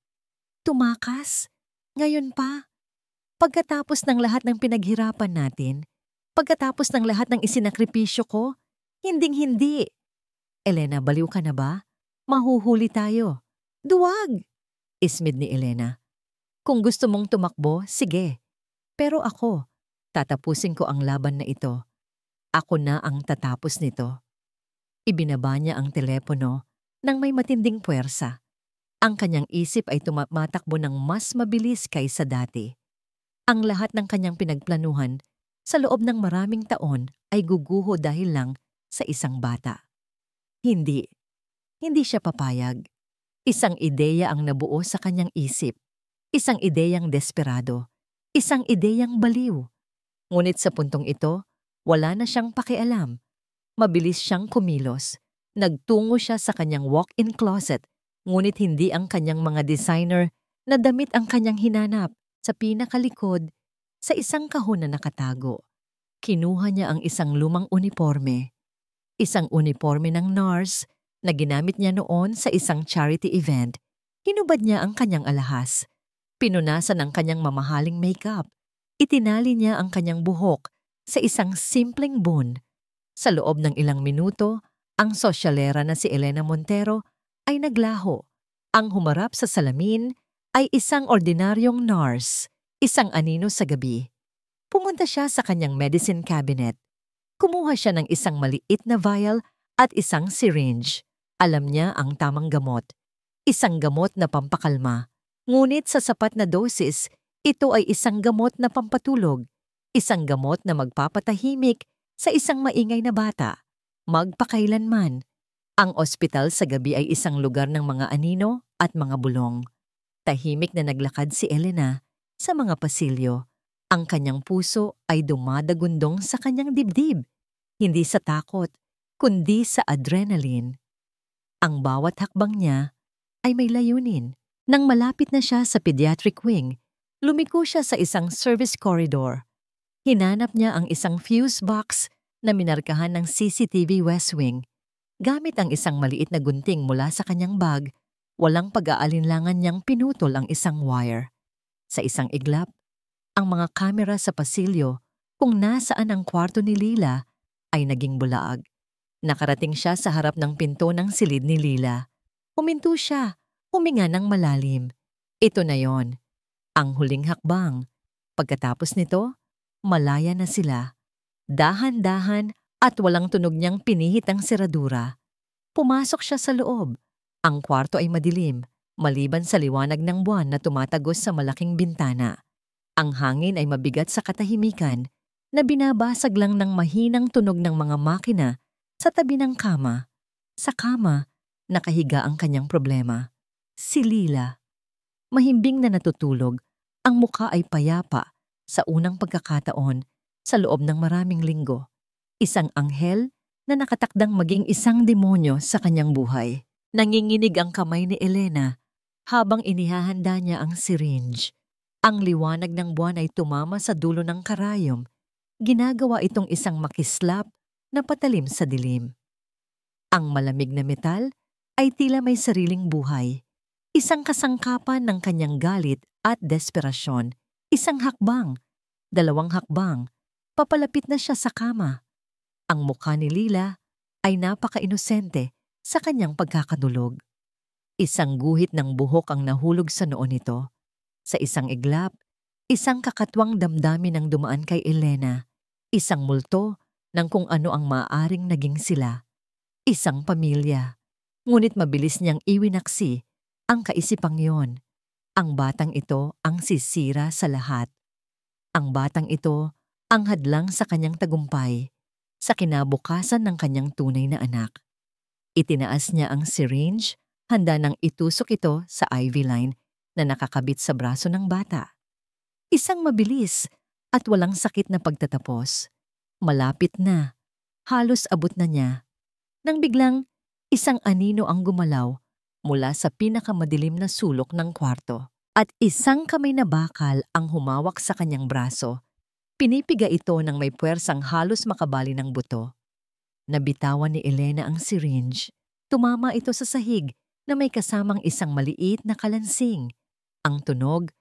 Tumakas? Ngayon pa? Pagkatapos ng lahat ng pinaghirapan natin, pagkatapos ng lahat ng isinakripisyo ko, hinding-hindi. Elena, baliw ka na ba? Mahuhuli tayo. Duwag! Ismid ni Elena. Kung gusto mong tumakbo, sige. Pero ako, tatapusin ko ang laban na ito. Ako na ang tatapos nito. Ibinaba niya ang telepono nang may matinding puwersa. Ang kanyang isip ay tumatakbo ng mas mabilis kaysa dati. Ang lahat ng kanyang pinagplanuhan sa loob ng maraming taon ay guguho dahil lang sa isang bata. Hindi siya papayag. Isang ideya ang nabuo sa kanyang isip. Isang ideyang desperado. Isang ideyang baliw. Ngunit sa puntong ito, wala na siyang pakialam. Mabilis siyang kumilos. Nagtungo siya sa kanyang walk-in closet, ngunit hindi ang kanyang mga designer na damit ang kanyang hinanap. Sa pinakalikod, sa isang kahon na nakatago, kinuha niya ang isang lumang uniforme. Isang uniforme ng nurse na ginamit niya noon sa isang charity event. Hinubad niya ang kanyang alahas. Pinunasan ang kanyang mamahaling makeup. Itinali niya ang kanyang buhok sa isang simpleng bun. Sa loob ng ilang minuto, ang sosyalera na si Elena Montero ay naglaho. Ang humarap sa salamin ay isang ordinaryong nurse, isang anino sa gabi. Pumunta siya sa kanyang medicine cabinet. Kumuha siya ng isang maliit na vial at isang syringe. Alam niya ang tamang gamot. Isang gamot na pampakalma. Ngunit sa sapat na dosis, ito ay isang gamot na pampatulog. Isang gamot na magpapatahimik sa isang maingay na bata. Magpakailanman. Ang ospital sa gabi ay isang lugar ng mga anino at mga bulong. Tahimik na naglakad si Elena sa mga pasilyo. Ang kanyang puso ay dumadagundong sa kanyang dibdib. Hindi sa takot, kundi sa adrenaline. Ang bawat hakbang niya ay may layunin. Nang malapit na siya sa pediatric wing, lumiko siya sa isang service corridor. Hinanap niya ang isang fuse box na minarkahan ng CCTV West Wing. Gamit ang isang maliit na gunting mula sa kanyang bag, walang pag-aalinlangan niyang pinutol ang isang wire. Sa isang iglap, ang mga kamera sa pasilyo kung nasaan ang kwarto ni Lila ay naging bulaag. Nakarating siya sa harap ng pinto ng silid ni Lila. Huminto siya, huminga ng malalim. Ito na yon, ang huling hakbang. Pagkatapos nito, malaya na sila. Dahan-dahan at walang tunog niyang pinihit ang seradura. Pumasok siya sa loob. Ang kwarto ay madilim. Maliban sa liwanag ng buwan na tumatagos sa malaking bintana, ang hangin ay mabigat sa katahimikan na binabasag lang ng mahinang tunog ng mga makina sa tabi ng kama. Sa kama, nakahiga ang kanyang problema. Si Lila. Mahimbing na natutulog, ang mukha ay payapa sa unang pagkakataon sa loob ng maraming linggo. Isang anghel na nakatakdang maging isang demonyo sa kanyang buhay. Nanginginig ang kamay ni Elena habang inihahanda niya ang syringe. Ang liwanag ng buwan ay tumama sa dulo ng karayom. Ginagawa itong isang makislap na patalim sa dilim. Ang malamig na metal ay tila may sariling buhay. Isang kasangkapan ng kanyang galit at desperasyon. Isang hakbang, dalawang hakbang, papalapit na siya sa kama. Ang mukha ni Lila ay napaka-inosente sa kanyang pagkakadulog. Isang guhit ng buhok ang nahulog sa noo nito. Sa isang iglap, isang kakatwang damdamin ang dumaan kay Elena. Isang multo ng kung ano ang maaaring naging sila. Isang pamilya. Ngunit mabilis niyang iwinaksi ang kaisipang yon. Ang batang ito ang sisira sa lahat. Ang batang ito ang hadlang sa kanyang tagumpay, sa kinabukasan ng kanyang tunay na anak. Itinaas niya ang syringe, handa nang itusok ito sa IV line na nakakabit sa braso ng bata. Isang mabilis at walang sakit na pagtatapos. Malapit na, halos abot na niya. Nang biglang, isang anino ang gumalaw mula sa pinakamadilim na sulok ng kwarto at isang kamay na bakal ang humawak sa kanyang braso. Pinipiga ito ng may puwersang halos makabali ng buto. Nabitawan ni Elena ang syringe. Tumama ito sa sahig na may kasamang isang maliit na kalansing. Ang tunog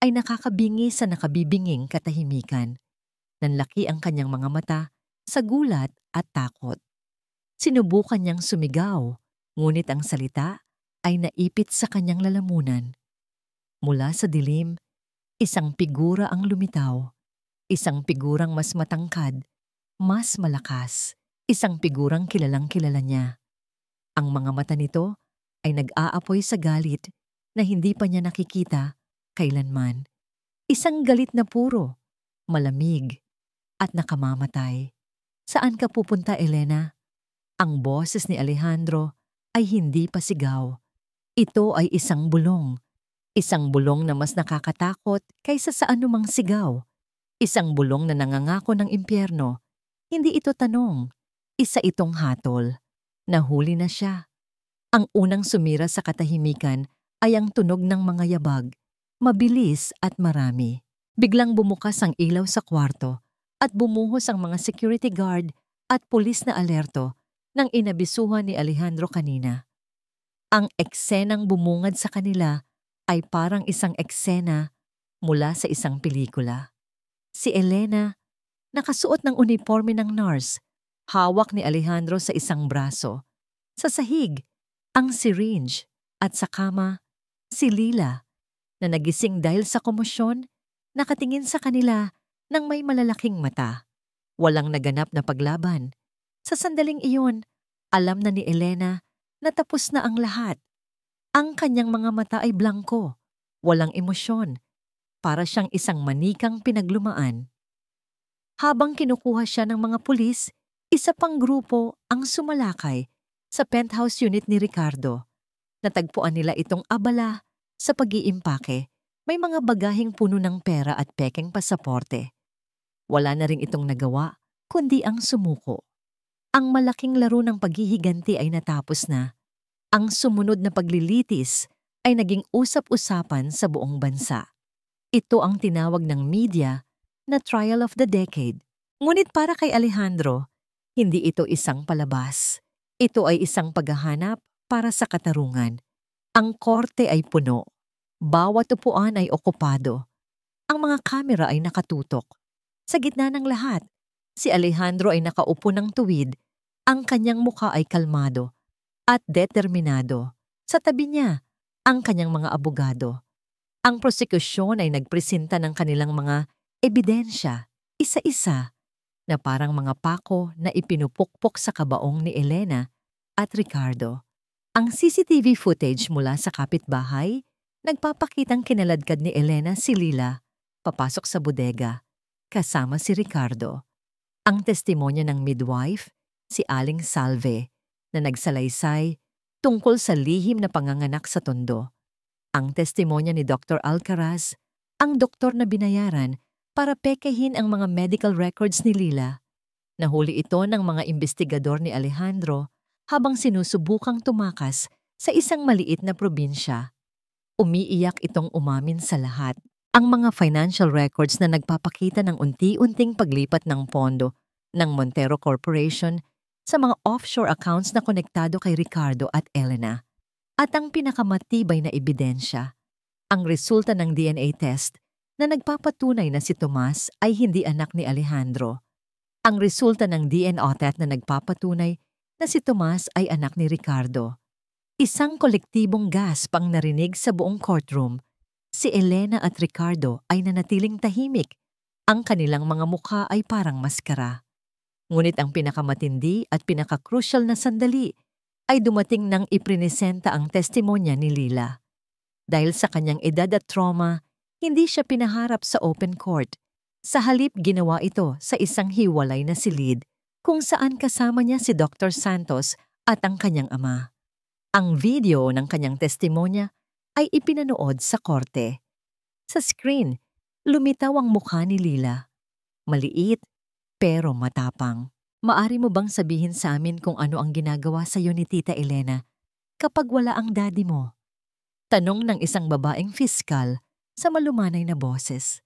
ay nakakabingi sa nakabibinging katahimikan. Nanlaki ang kanyang mga mata sa gulat at takot. Sinubukan niyang sumigaw, ngunit ang salita ay naipit sa kanyang lalamunan. Mula sa dilim, isang figura ang lumitaw. Isang figurang mas matangkad, mas malakas. Isang figurang kilalang-kilala niya. Ang mga mata nito ay nag-aapoy sa galit na hindi pa niya nakikita kailanman. Isang galit na puro, malamig, at nakamamatay. Saan ka pupunta, Elena? Ang boses ni Alejandro ay hindi pa sigaw. Ito ay isang bulong. Isang bulong na mas nakakatakot kaysa sa anumang sigaw. Isang bulong na nangangako ng impyerno. Hindi ito tanong. Isa itong hatol. Nahuli na siya. Ang unang sumira sa katahimikan ay ang tunog ng mga yabag. Mabilis at marami. Biglang bumukas ang ilaw sa kwarto at bumuhos ang mga security guard at pulis na alerto nang inabisuhan ni Alejandro kanina. Ang eksenang bumungad sa kanila ay parang isang eksena mula sa isang pelikula. Si Elena, nakasuot ng uniforme ng nurse, hawak ni Alejandro sa isang braso. Sa sahig, ang syringe at sa kama, si Lila, na nagising dahil sa komosyon, nakatingin sa kanila ng may malalaking mata. Walang naganap na paglaban. Sa sandaling iyon, alam na ni Elena na tapos na ang lahat. Ang kanyang mga mata ay blangko, walang emosyon, para siyang isang manikang pinaglumaan. Habang kinukuha siya ng mga pulis, isa pang grupo ang sumalakay sa penthouse unit ni Ricardo. Natagpuan nila itong abala sa pag-iimpake. May mga bagaheng puno ng pera at pekeng pasaporte. Wala na rin itong nagawa, kundi ang sumuko. Ang malaking laro ng paghihiganti ay natapos na. Ang sumunod na paglilitis ay naging usap-usapan sa buong bansa. Ito ang tinawag ng media na trial of the decade. Ngunit para kay Alejandro, hindi ito isang palabas. Ito ay isang paghahanap para sa katarungan. Ang korte ay puno. Bawat upuan ay okupado. Ang mga kamera ay nakatutok. Sa gitna ng lahat, si Alejandro ay nakaupo ng tuwid. Ang kanyang mukha ay kalmado at determinado. Sa tabi niya, ang kanyang mga abogado. Ang prosekusyon ay nagpresenta ng kanilang mga ebidensya, isa-isa, na parang mga pako na ipinupukpok sa kabaong ni Elena at Ricardo. Ang CCTV footage mula sa kapitbahay, nagpapakitang kinaladkad ni Elena si Lila papasok sa bodega, kasama si Ricardo. Ang testimonya ng midwife, si Aling Salve, na nagsalaysay tungkol sa lihim na panganganak sa tondo. Ang testimonya ni Dr. Alcaraz, ang doktor na binayaran para pekehin ang mga medical records ni Lila. Nahuli ito ng mga investigador ni Alejandro habang sinusubukang tumakas sa isang maliit na probinsya. Umiiyak itong umamin sa lahat. Ang mga financial records na nagpapakita ng unti-unting paglipat ng pondo ng Montero Corporation sa mga offshore accounts na konektado kay Ricardo at Elena. At ang pinakamatibay na ebidensya, ang resulta ng DNA test na nagpapatunay na si Tomas ay hindi anak ni Alejandro. Ang resulta ng DNA test na nagpapatunay na si Tomas ay anak ni Ricardo. Isang kolektibong gasp ang narinig sa buong courtroom. Si Elena at Ricardo ay nanatiling tahimik. Ang kanilang mga mukha ay parang maskara. Ngunit ang pinakamatindi at pinakakrusyal na sandali ay dumating nang iprinesenta ang testimonya ni Lila. Dahil sa kanyang edad at trauma, hindi siya pinaharap sa open court. Sa halip ginawa ito sa isang hiwalay na silid kung saan kasama niya si Dr. Santos at ang kanyang ama. Ang video ng kanyang testimonya ay ipinanood sa korte. Sa screen, lumitaw ang mukha ni Lila. Maliit, pero matapang. Maari mo bang sabihin sa amin kung ano ang ginagawa sa iyo ni Tita Elena kapag wala ang daddy mo? Tanong ng isang babaeng fiskal sa malumanay na boses.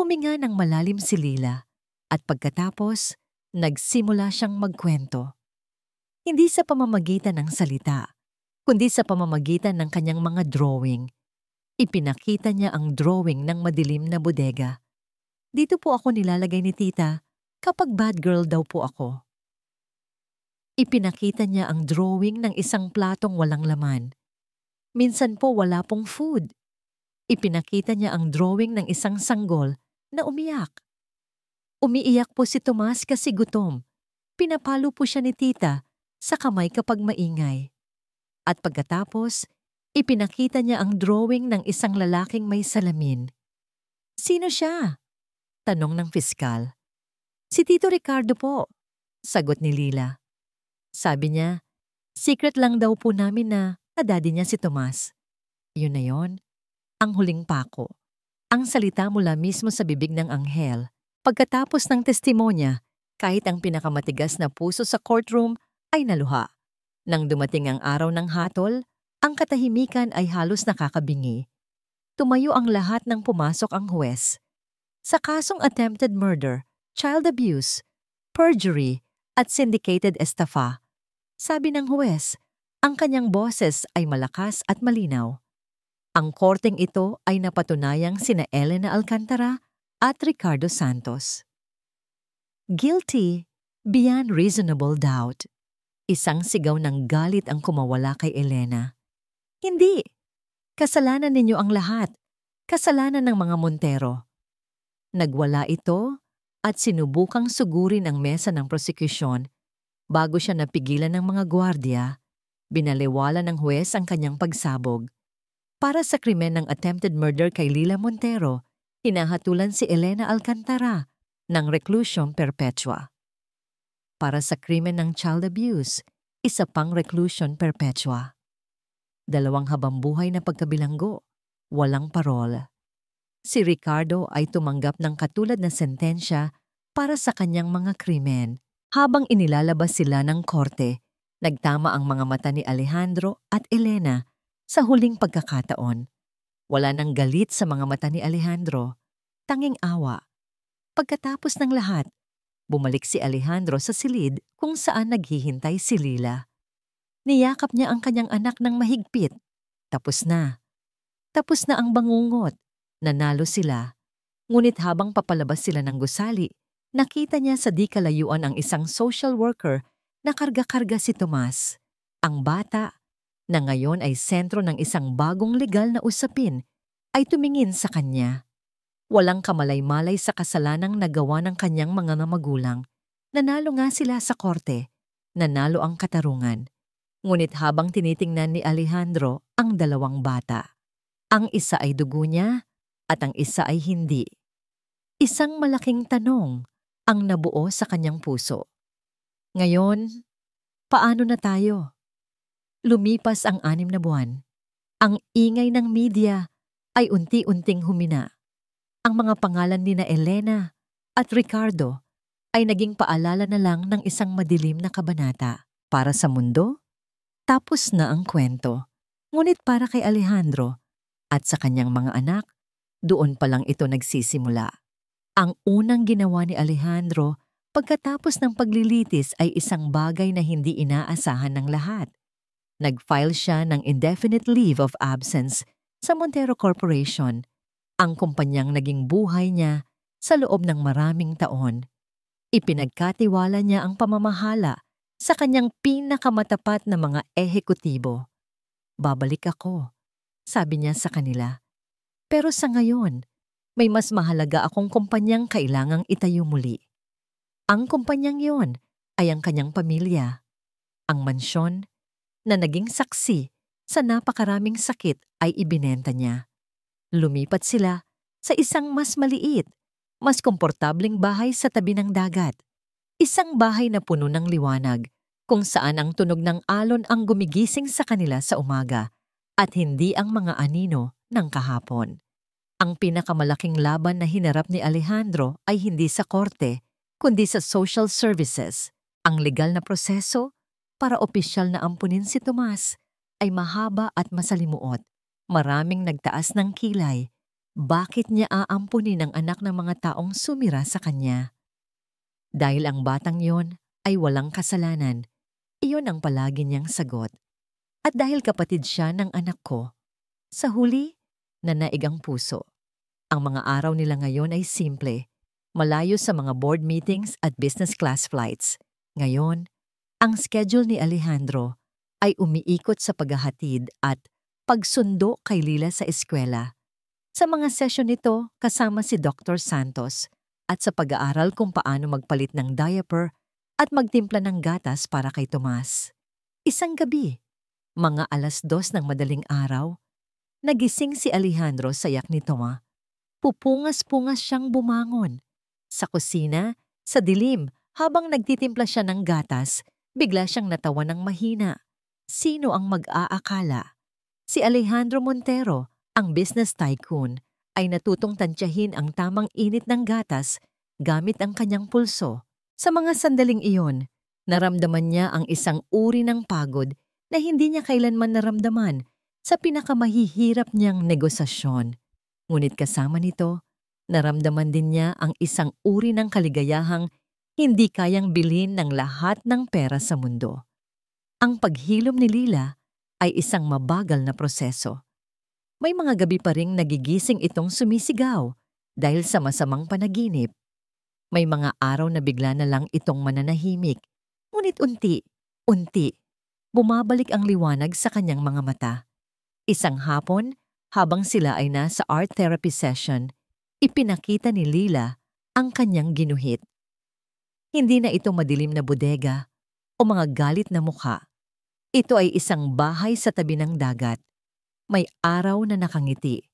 Huminga ng malalim si Lila at pagkatapos, nagsimula siyang magkwento. Hindi sa pamamagitan ng salita, kundi sa pamamagitan ng kanyang mga drawing. Ipinakita niya ang drawing ng madilim na bodega. Dito po ako nilalagay ni Tita kapag bad girl daw po ako. Ipinakita niya ang drawing ng isang platong walang laman. Minsan po wala pong food. Ipinakita niya ang drawing ng isang sanggol na umiyak. Umiiyak po si Tomas kasi gutom. Pinapalo po siya ni Tita sa kamay kapag maingay. At pagkatapos, ipinakita niya ang drawing ng isang lalaking may salamin. Sino siya? Tanong ng fiskal. Si Tito Ricardo po, sagot ni Lila. Sabi niya, secret lang daw po namin na daddy niya si Tomas. Yun na yon, ang huling pako. Ang salita mula mismo sa bibig ng anghel. Pagkatapos ng testimonya, kahit ang pinakamatigas na puso sa courtroom ay naluha. Nang dumating ang araw ng hatol, ang katahimikan ay halos nakakabingi. Tumayo ang lahat nang pumasok ang huwes. Sa kasong attempted murder, child abuse, perjury, at syndicated estafa, sabi ng huwes, ang kanyang boses ay malakas at malinaw. Ang korteng ito ay napatunayang sina Elena Alcantara at Ricardo Santos. Guilty beyond reasonable doubt. Isang sigaw ng galit ang kumawala kay Elena. Hindi! Kasalanan ninyo ang lahat. Kasalanan ng mga Montero. Nagwala ito at sinubukang sugurin ang mesa ng prosekusyon. Bago siya napigilan ng mga gwardiya, binaliwala ng huwes ang kanyang pagsabog. Para sa krimen ng attempted murder kay Lila Montero, hinahatulan si Elena Alcantara ng reclusion perpetua. Para sa krimen ng child abuse, isa pang reclusion perpetua. 2 habambuhay na pagkabilanggo, walang parol. Si Ricardo ay tumanggap ng katulad na sentensya para sa kanyang mga krimen. Habang inilalabas sila ng korte, nagtama ang mga mata ni Alejandro at Elena sa huling pagkakataon. Wala nang galit sa mga mata ni Alejandro, tanging awa. Pagkatapos ng lahat, bumalik si Alejandro sa silid kung saan naghihintay si Lila. Niyakap niya ang kanyang anak ng mahigpit. Tapos na. Tapos na ang bangungot. Nanalo sila. Ngunit habang papalabas sila ng gusali, nakita niya sa di kalayuan ang isang social worker na karga-karga si Tomas. Ang bata, na ngayon ay sentro ng isang bagong legal na usapin, ay tumingin sa kanya. Walang kamalay-malay sa kasalanang nagawa ng kanyang mga magulang. Nanalo nga sila sa korte. Nanalo ang katarungan. Ngunit habang tinitingnan ni Alejandro ang dalawang bata, ang isa ay dugo niya at ang isa ay hindi. Isang malaking tanong ang nabuo sa kanyang puso. Ngayon, paano na tayo? Lumipas ang 6 na buwan. Ang ingay ng media ay unti-unting humina. Ang mga pangalan ni na Elena at Ricardo ay naging paalala na lang ng isang madilim na kabanata. Para sa mundo, tapos na ang kwento. Ngunit para kay Alejandro at sa kanyang mga anak, doon pa lang ito nagsisimula. Ang unang ginawa ni Alejandro pagkatapos ng paglilitis ay isang bagay na hindi inaasahan ng lahat. Nag-file siya ng indefinite leave of absence sa Montero Corporation, ang kumpanyang naging buhay niya sa loob ng maraming taon. Ipinagkatiwala niya ang pamamahala sa kanyang pinakamatapat na mga ehekutibo. Babalik ako, sabi niya sa kanila. Pero sa ngayon, may mas mahalaga akong kumpanyang kailangang itayo muli. Ang kumpanyang yon ay ang kanyang pamilya. Ang mansyon na naging saksi sa napakaraming sakit ay ibinenta niya. Lumipat sila sa isang mas maliit, mas komportableng bahay sa tabi ng dagat. Isang bahay na puno ng liwanag, kung saan ang tunog ng alon ang gumigising sa kanila sa umaga at hindi ang mga anino ng kahapon. Ang pinakamalaking laban na hinarap ni Alejandro ay hindi sa korte, kundi sa social services. Ang legal na proseso para opisyal na ampunin si Tomas ay mahaba at masalimuot. Maraming nagtaas ng kilay. Bakit niya aampunin ang anak ng mga taong sumira sa kanya? Dahil ang batang yon ay walang kasalanan, iyon ang palagi niyang sagot. At dahil kapatid siya ng anak ko, sa huli, nanaig ang puso. Ang mga araw nila ngayon ay simple, malayo sa mga board meetings at business class flights. Ngayon, ang schedule ni Alejandro ay umiikot sa paghahatid at pagsundo kay Lila sa eskwela. Sa mga sesyon nito, kasama si Dr. Santos at sa pag-aaral kung paano magpalit ng diaper at magtimpla ng gatas para kay Tomas. Isang gabi, mga 2:00 ng madaling araw, nagising si Alejandro sa yak ni Toma. Pupungas-pungas siyang bumangon. Sa kusina, sa dilim, habang nagtitimpla siya ng gatas, bigla siyang natawa ng mahina. Sino ang mag-aakala? Si Alejandro Montero, ang business tycoon, ay natutong tantyahin ang tamang init ng gatas gamit ang kanyang pulso. Sa mga sandaling iyon, naramdaman niya ang isang uri ng pagod na hindi niya kailanman naramdaman sa pinakamahihirap niyang negosasyon. Ngunit kasama nito, naramdaman din niya ang isang uri ng kaligayahang hindi kayang bilhin ng lahat ng pera sa mundo. Ang paghilom ni Lila ay isang mabagal na proseso. May mga gabi pa ring nagigising itong sumisigaw dahil sa masamang panaginip. May mga araw na bigla na lang itong mananahimik, ngunit unti, bumabalik ang liwanag sa kanyang mga mata. Isang hapon, habang sila ay nasa art therapy session, ipinakita ni Lila ang kanyang ginuhit. Hindi na ito madilim na bodega o mga galit na mukha. Ito ay isang bahay sa tabi ng dagat. May araw na nakangiti.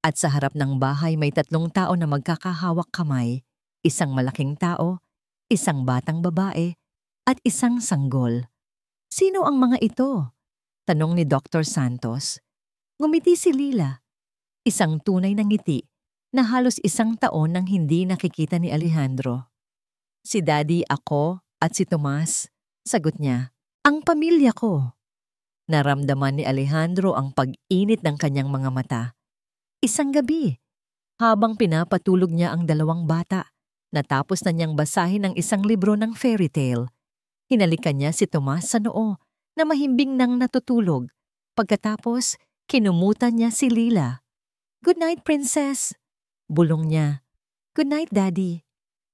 At sa harap ng bahay may 3 tao na magkakahawak kamay, isang malaking tao, isang batang babae, at isang sanggol. Sino ang mga ito? Tanong ni Dr. Santos. Ngumiti si Lila. Isang tunay na ngiti na halos 1 taon nang hindi nakikita ni Alejandro. Si Daddy, ako, at si Tomas, sagot niya. Ang pamilya ko. Naramdaman ni Alejandro ang pag-init ng kanyang mga mata. Isang gabi, habang pinapatulog niya ang 2 bata, natapos na niyang basahin ang isang libro ng fairy tale. Hinalikan niya si Tomas sa noo na mahimbing nang natutulog. Pagkatapos, kinumutan niya si Lila. "Good night, princess," bulong niya. "Good night, Daddy."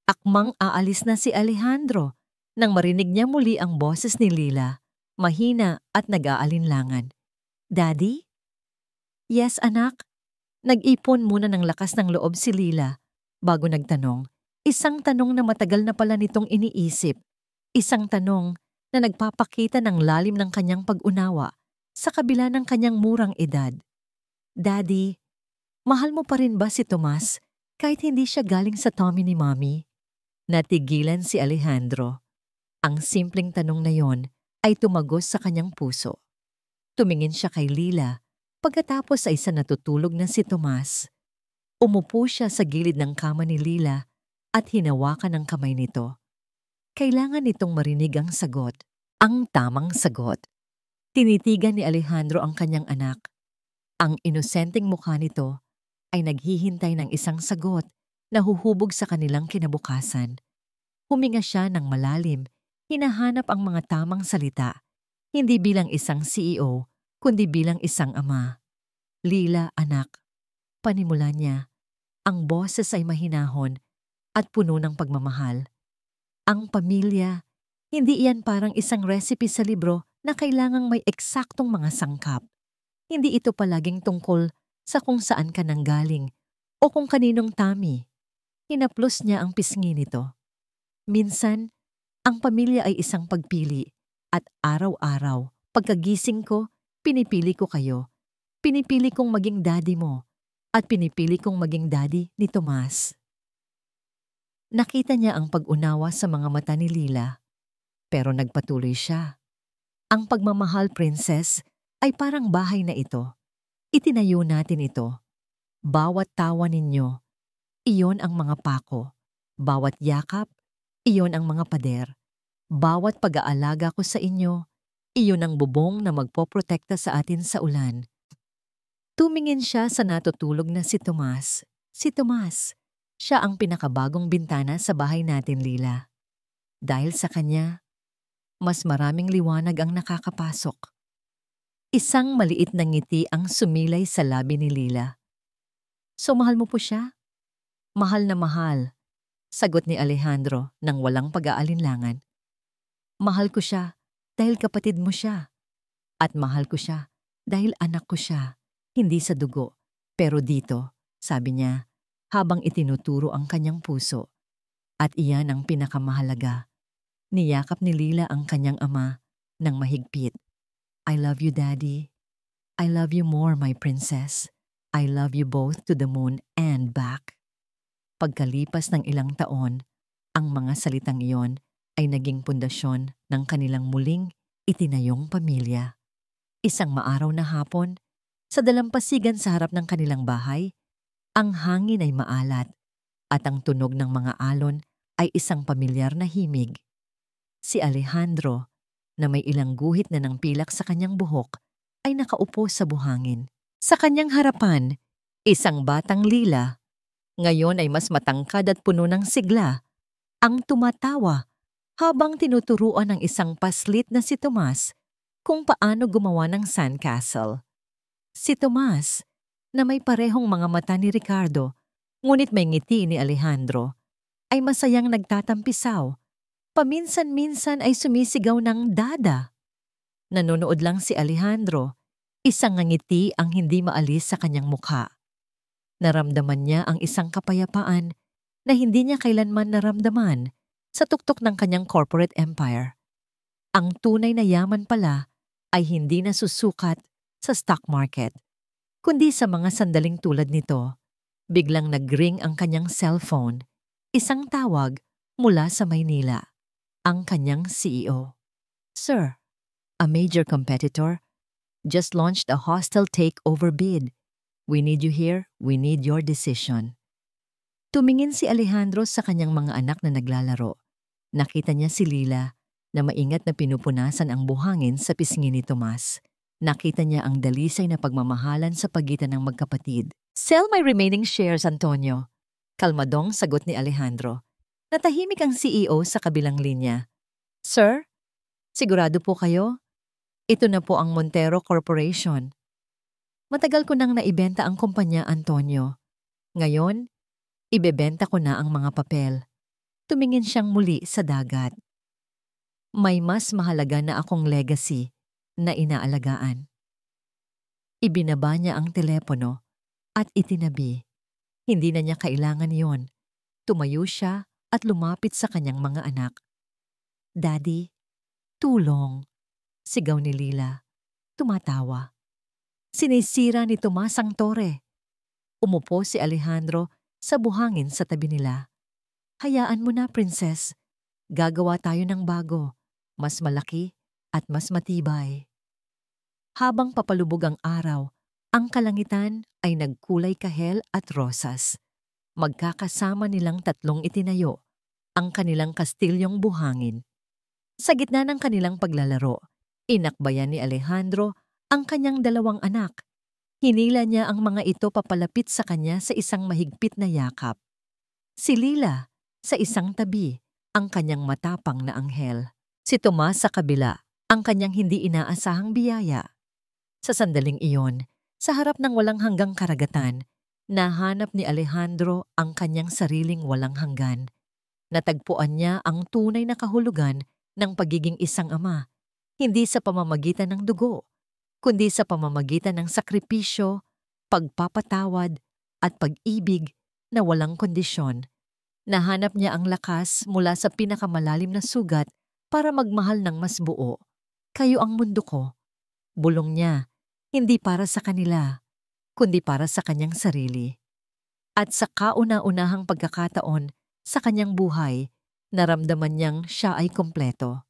Akmang aalis na si Alejandro nang marinig niya muli ang boses ni Lila, mahina at nag-aalinlangan. "Daddy?" "Yes, anak." Nag-ipon muna ng lakas ng loob si Lila bago nagtanong. Isang tanong na matagal na pala nitong iniisip. Isang tanong na nagpapakita ng lalim ng kanyang pag-unawa sa kabila ng kanyang murang edad. Daddy, mahal mo pa rin ba si Tomas kahit hindi siya galing sa tummy ni Mommy? Natigilan si Alejandro. Ang simpleng tanong na yon ay tumagos sa kanyang puso. Tumingin siya kay Lila pagkatapos ay sa natutulog na si Tomas. Umupo siya sa gilid ng kama ni Lila at hinawakan ang kamay nito. Kailangan nitong marinig ang sagot, ang tamang sagot. Tinitigan ni Alejandro ang kanyang anak. Ang inosenteng mukha nito ay naghihintay ng isang sagot na huhubog sa kanilang kinabukasan. Huminga siya ng malalim, hinahanap ang mga tamang salita, hindi bilang isang CEO, kundi bilang isang ama. Lila, anak, panimula niya. Ang boses ay mahinahon at puno ng pagmamahal. Ang pamilya, hindi iyan parang isang recipe sa libro na kailangang may eksaktong mga sangkap. Hindi ito palaging tungkol sa kung saan ka nanggaling o kung kaninong tummy. Hinaplos niya ang pisngi nito. Minsan, ang pamilya ay isang pagpili at araw-araw, pagkagising ko, pinipili ko kayo. Pinipili kong maging daddy mo at pinipili kong maging daddy ni Tomas. Nakita niya ang pag-unawa sa mga mata ni Lila, pero nagpatuloy siya. Ang pagmamahal, princess, ay parang bahay na ito. Itinayo natin ito. Bawat tawa ninyo, iyon ang mga pako. Bawat yakap, iyon ang mga pader. Bawat pag-aalaga ko sa inyo, iyon ang bubong na magpoprotekta sa atin sa ulan. Tumingin siya sa natutulog na si Tomas. Si Tomas, siya ang pinakabagong bintana sa bahay natin, Lila. Dahil sa kanya, mas maraming liwanag ang nakakapasok. Isang maliit na ngiti ang sumilay sa labi ni Lila. So mahal mo po siya? Mahal na mahal, sagot ni Alejandro nang walang pag-aalinlangan. Mahal ko siya dahil kapatid mo siya. At mahal ko siya dahil anak ko siya. Hindi sa dugo, pero dito, sabi niya, habang itinuturo ang kanyang puso. At iyan ang pinakamahalaga. Niyakap ni Lila ang kanyang ama ng mahigpit. I love you, Daddy. I love you more, my princess. I love you both to the moon and back. Pagkalipas ng ilang taon, ang mga salitang iyon ay naging pundasyon ng kanilang muling itinayong pamilya. Isang maaraw na hapon, sa dalampasigan sa harap ng kanilang bahay, ang hangin ay maalat at ang tunog ng mga alon ay isang pamilyar na himig. Si Alejandro, na may ilang guhit na ng pilak sa kanyang buhok, ay nakaupo sa buhangin. Sa kanyang harapan, isang batang Lila, ngayon ay mas matangkad at puno ng sigla, ang tumatawa habang tinuturuan ng isang paslit na si Tomas kung paano gumawa ng sandcastle. Si Tomas, na may parehong mga mata ni Ricardo, ngunit may ngiti ni Alejandro, ay masayang nagtatampisaw. Paminsan-minsan ay sumisigaw ng dada. Nanonood lang si Alejandro, isang ngiti ang hindi maalis sa kanyang mukha. Naramdaman niya ang isang kapayapaan na hindi niya kailanman naramdaman sa tuktok ng kanyang corporate empire. Ang tunay na yaman pala ay hindi nasusukat sa stock market, kundi sa mga sandaling tulad nito. Biglang nag-ring ang kanyang cellphone, isang tawag mula sa Maynila, ang kanyang CEO. Sir, a major competitor just launched a hostile takeover bid. We need you here, we need your decision. Tumingin si Alejandro sa kanyang mga anak na naglalaro. Nakita niya si Lila na maingat na pinupunasan ang buhangin sa pisngi ni Tomas. Nakita niya ang dalisay na pagmamahalan sa pagitan ng magkapatid. Sell my remaining shares, Antonio. Kalmadong sagot ni Alejandro. Natahimik ang CEO sa kabilang linya. Sir, sigurado po kayo? Ito na po ang Montero Corporation. Matagal ko nang naibenta ang kumpanya, Antonio. Ngayon, ibebenta ko na ang mga papel. Tumingin siyang muli sa dagat. May mas mahalaga na akong legacy na inaalagaan. Ibinaba niya ang telepono at itinabi. Hindi na niya kailangan yon. Tumayo siya at lumapit sa kanyang mga anak. Daddy, Tulong, sigaw ni Lila. Tumatawa. Sinisira ni Tomas ang tore. Umupo si Alejandro sa buhangin sa tabi nila. Hayaan mo na, princess. Gagawa tayo ng bago, mas malaki at mas matibay. Habang papalubog ang araw, ang kalangitan ay nagkulay kahel at rosas. Magkakasama nilang tatlong itinayo ang kanilang kastilyong buhangin. Sa gitna ng kanilang paglalaro, inakbayan ni Alejandro ang kanyang dalawang anak. Hinila niya ang mga ito papalapit sa kanya sa isang mahigpit na yakap. Si Lila, sa isang tabi, ang kanyang matapang na anghel. Si Tomas sa kabila, ang kanyang hindi inaasahang biyaya. Sa sandaling iyon, sa harap ng walang hanggang karagatan, nahanap ni Alejandro ang kanyang sariling walang hanggan. Natagpuan niya ang tunay na kahulugan ng pagiging isang ama, hindi sa pamamagitan ng dugo, kundi sa pamamagitan ng sakripisyo, pagpapatawad, at pag-ibig na walang kondisyon. Nahanap niya ang lakas mula sa pinakamalalim na sugat para magmahal ng mas buo. Kayo ang mundo ko. Bulong niya, hindi para sa kanila, kundi para sa kanyang sarili. At sa kauna-unahang pagkakataon sa kanyang buhay, naramdaman niyang siya ay kompleto.